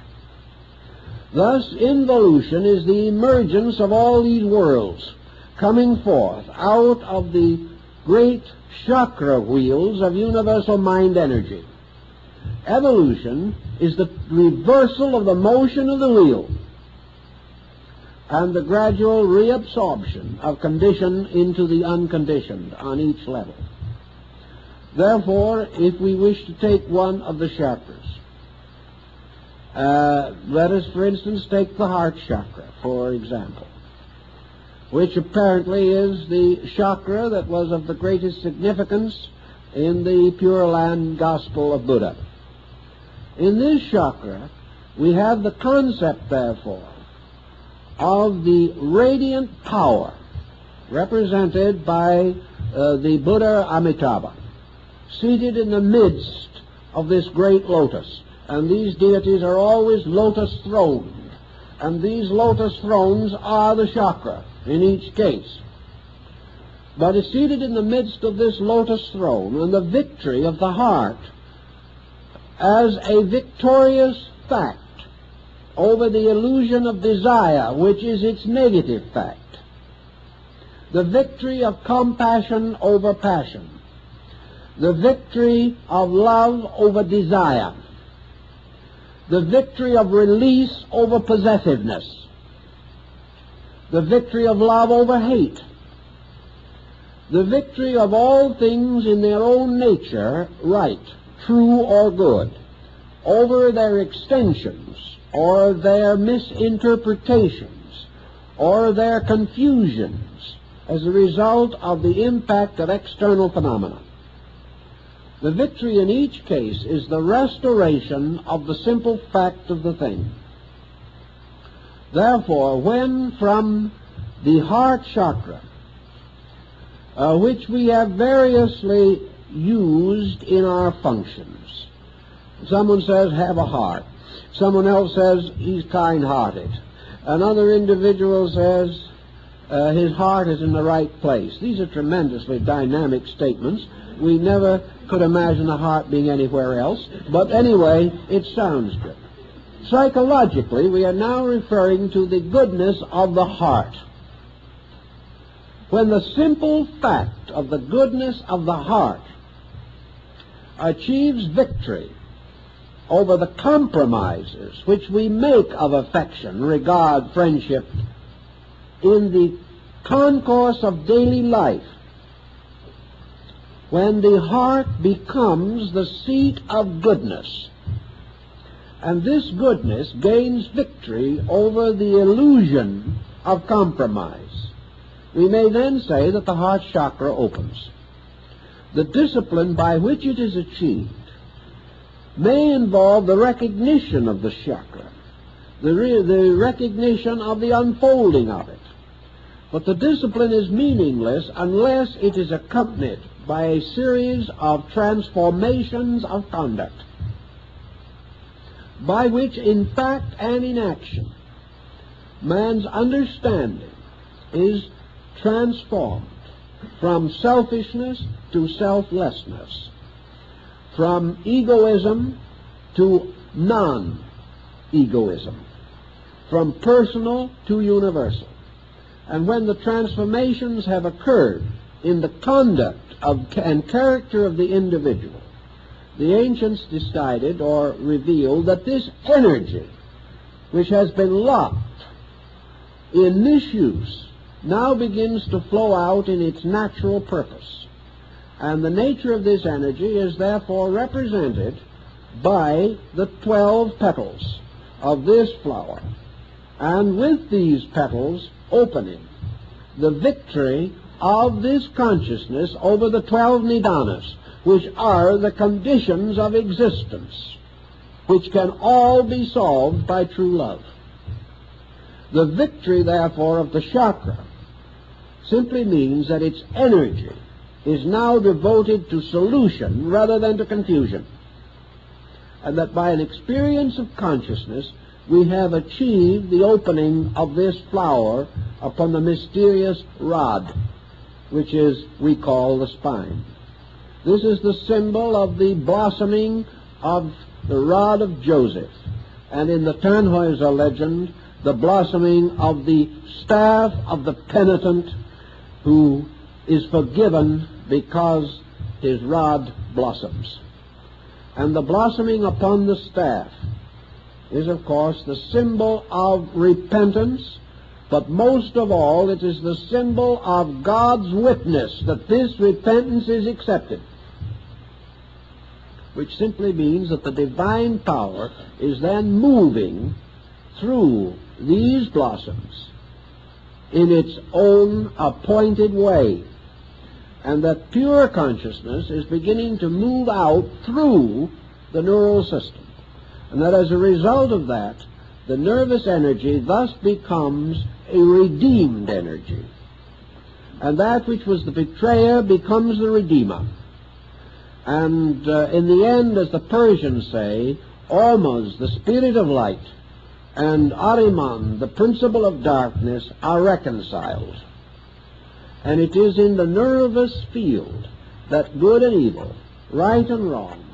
Thus, involution is the emergence of all these worlds coming forth out of the great chakra wheels of universal mind energy. Evolution is the reversal of the motion of the wheel and the gradual reabsorption of condition into the unconditioned on each level. Therefore, if we wish to take one of the chakras, let us, for instance, take the heart chakra, for example, which apparently is the chakra that was of the greatest significance in the Pure Land Gospel of Buddha. In this chakra, we have the concept, therefore, of the radiant power represented by the Buddha Amitabha, seated in the midst of this great lotus. And these deities are always lotus-throned, and these lotus thrones are the chakra in each case. But it's seated in the midst of this lotus throne, and the victory of the heart as a victorious fact over the illusion of desire, which is its negative fact. The victory of compassion over passion. The victory of love over desire. The victory of release over possessiveness. The victory of love over hate. The victory of all things in their own nature, right, true or good, over their extensions or their misinterpretations or their confusions as a result of the impact of external phenomena. The victory in each case is the restoration of the simple fact of the thing. Therefore, when from the heart chakra, which we have variously used in our functions, someone says, have a heart. Someone else says, he's kind-hearted. Another individual says, his heart is in the right place. These are tremendously dynamic statements. We never could imagine a heart being anywhere else, but anyway, it sounds good. Psychologically, we are now referring to the goodness of the heart. When the simple fact of the goodness of the heart achieves victory over the compromises which we make of affection, regard, friendship, in the concourse of daily life, when the heart becomes the seat of goodness, and this goodness gains victory over the illusion of compromise, we may then say that the heart chakra opens. The discipline by which it is achieved may involve the recognition of the chakra, the recognition of the unfolding of it. But the discipline is meaningless unless it is accompanied by a series of transformations of conduct, by which, in fact and in action, man's understanding is transformed from selfishness to selflessness, from egoism to non-egoism, from personal to universal. And when the transformations have occurred in the conduct and character of the individual, the ancients decided or revealed that this energy, which has been locked in misuse, now begins to flow out in its natural purpose. And the nature of this energy is therefore represented by the 12 petals of this flower. And with these petals opening, the victory of this consciousness over the 12 nidanas, which are the conditions of existence, which can all be solved by true love. The victory, therefore, of the chakra simply means that its energy is now devoted to solution rather than to confusion, and that by an experience of consciousness we have achieved the opening of this flower upon the mysterious rod, which is, we call, the spine. This is the symbol of the blossoming of the rod of Joseph, and in the Tannhäuser legend, the blossoming of the staff of the penitent who is forgiven because his rod blossoms. And the blossoming upon the staff is, of course, the symbol of repentance, but most of all it is the symbol of God's witness that this repentance is accepted, which simply means that the divine power is then moving through these blossoms in its own appointed way, and that pure consciousness is beginning to move out through the neural system, and that as a result of that, the nervous energy thus becomes a redeemed energy, and that which was the betrayer becomes the redeemer. And in the end, as the Persians say, Ormuz, the spirit of light, and Ahriman, the principle of darkness, are reconciled. And it is in the nervous field that good and evil, right and wrong,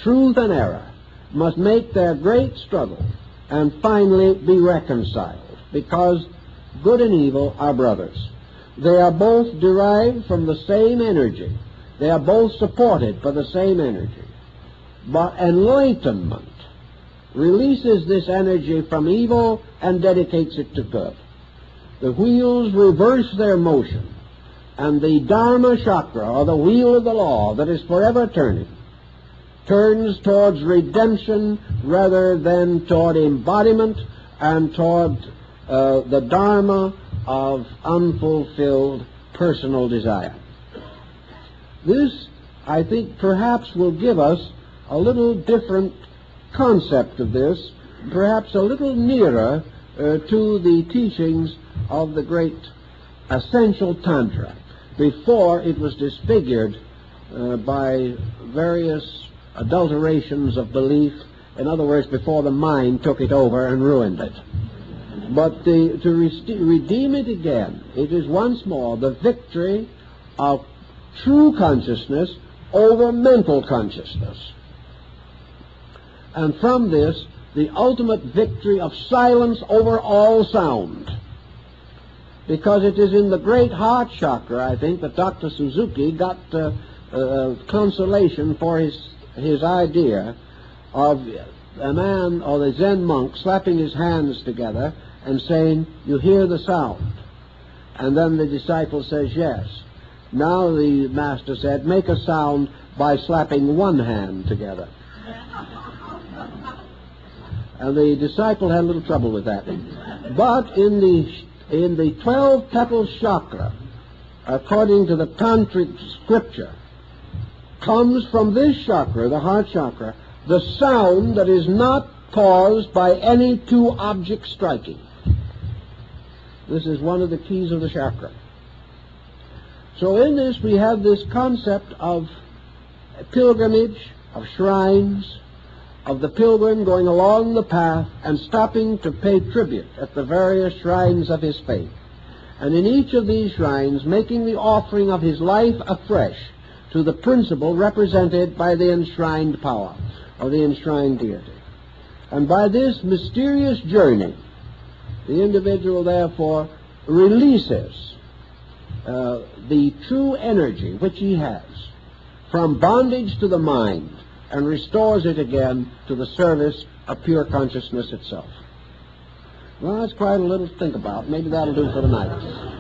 truth and error must make their great struggle and finally be reconciled, because good and evil are brothers. They are both derived from the same energy. They are both supported by the same energy. But enlightenment releases this energy from evil and dedicates it to good. The wheels reverse their motion, and the Dharma chakra, or the wheel of the law that is forever turning, turns towards redemption rather than toward embodiment and toward the Dharma of unfulfilled personal desire. This, I think, perhaps will give us a little different concept of this, perhaps a little nearer to the teachings of the great essential Tantra, before it was disfigured by various adulterations of belief. In other words, before the mind took it over and ruined it. But to redeem it again, it is once more the victory of true consciousness over mental consciousness. And from this, the ultimate victory of silence over all sound. Because it is in the great heart chakra, I think, that Dr. Suzuki got consolation for his idea of a man or the Zen monk slapping his hands together and saying, "You hear the sound?" And then the disciple says, "Yes." Now the master said, "Make a sound by slapping one hand together." And the disciple had a little trouble with that. But in the 12 petal chakra, according to the tantric scripture, comes from this chakra, the heart chakra, the sound that is not caused by any two objects striking. This is one of the keys of the chakra. So in this we have this concept of pilgrimage, of shrines, of the pilgrim going along the path and stopping to pay tribute at the various shrines of his faith. And in each of these shrines making the offering of his life afresh to the principle represented by the enshrined power or the enshrined deity. And by this mysterious journey, the individual therefore releases the true energy which he has from bondage to the mind and restores it again to the service of pure consciousness itself. Well, that's quite a little to think about. Maybe that'll do for tonight.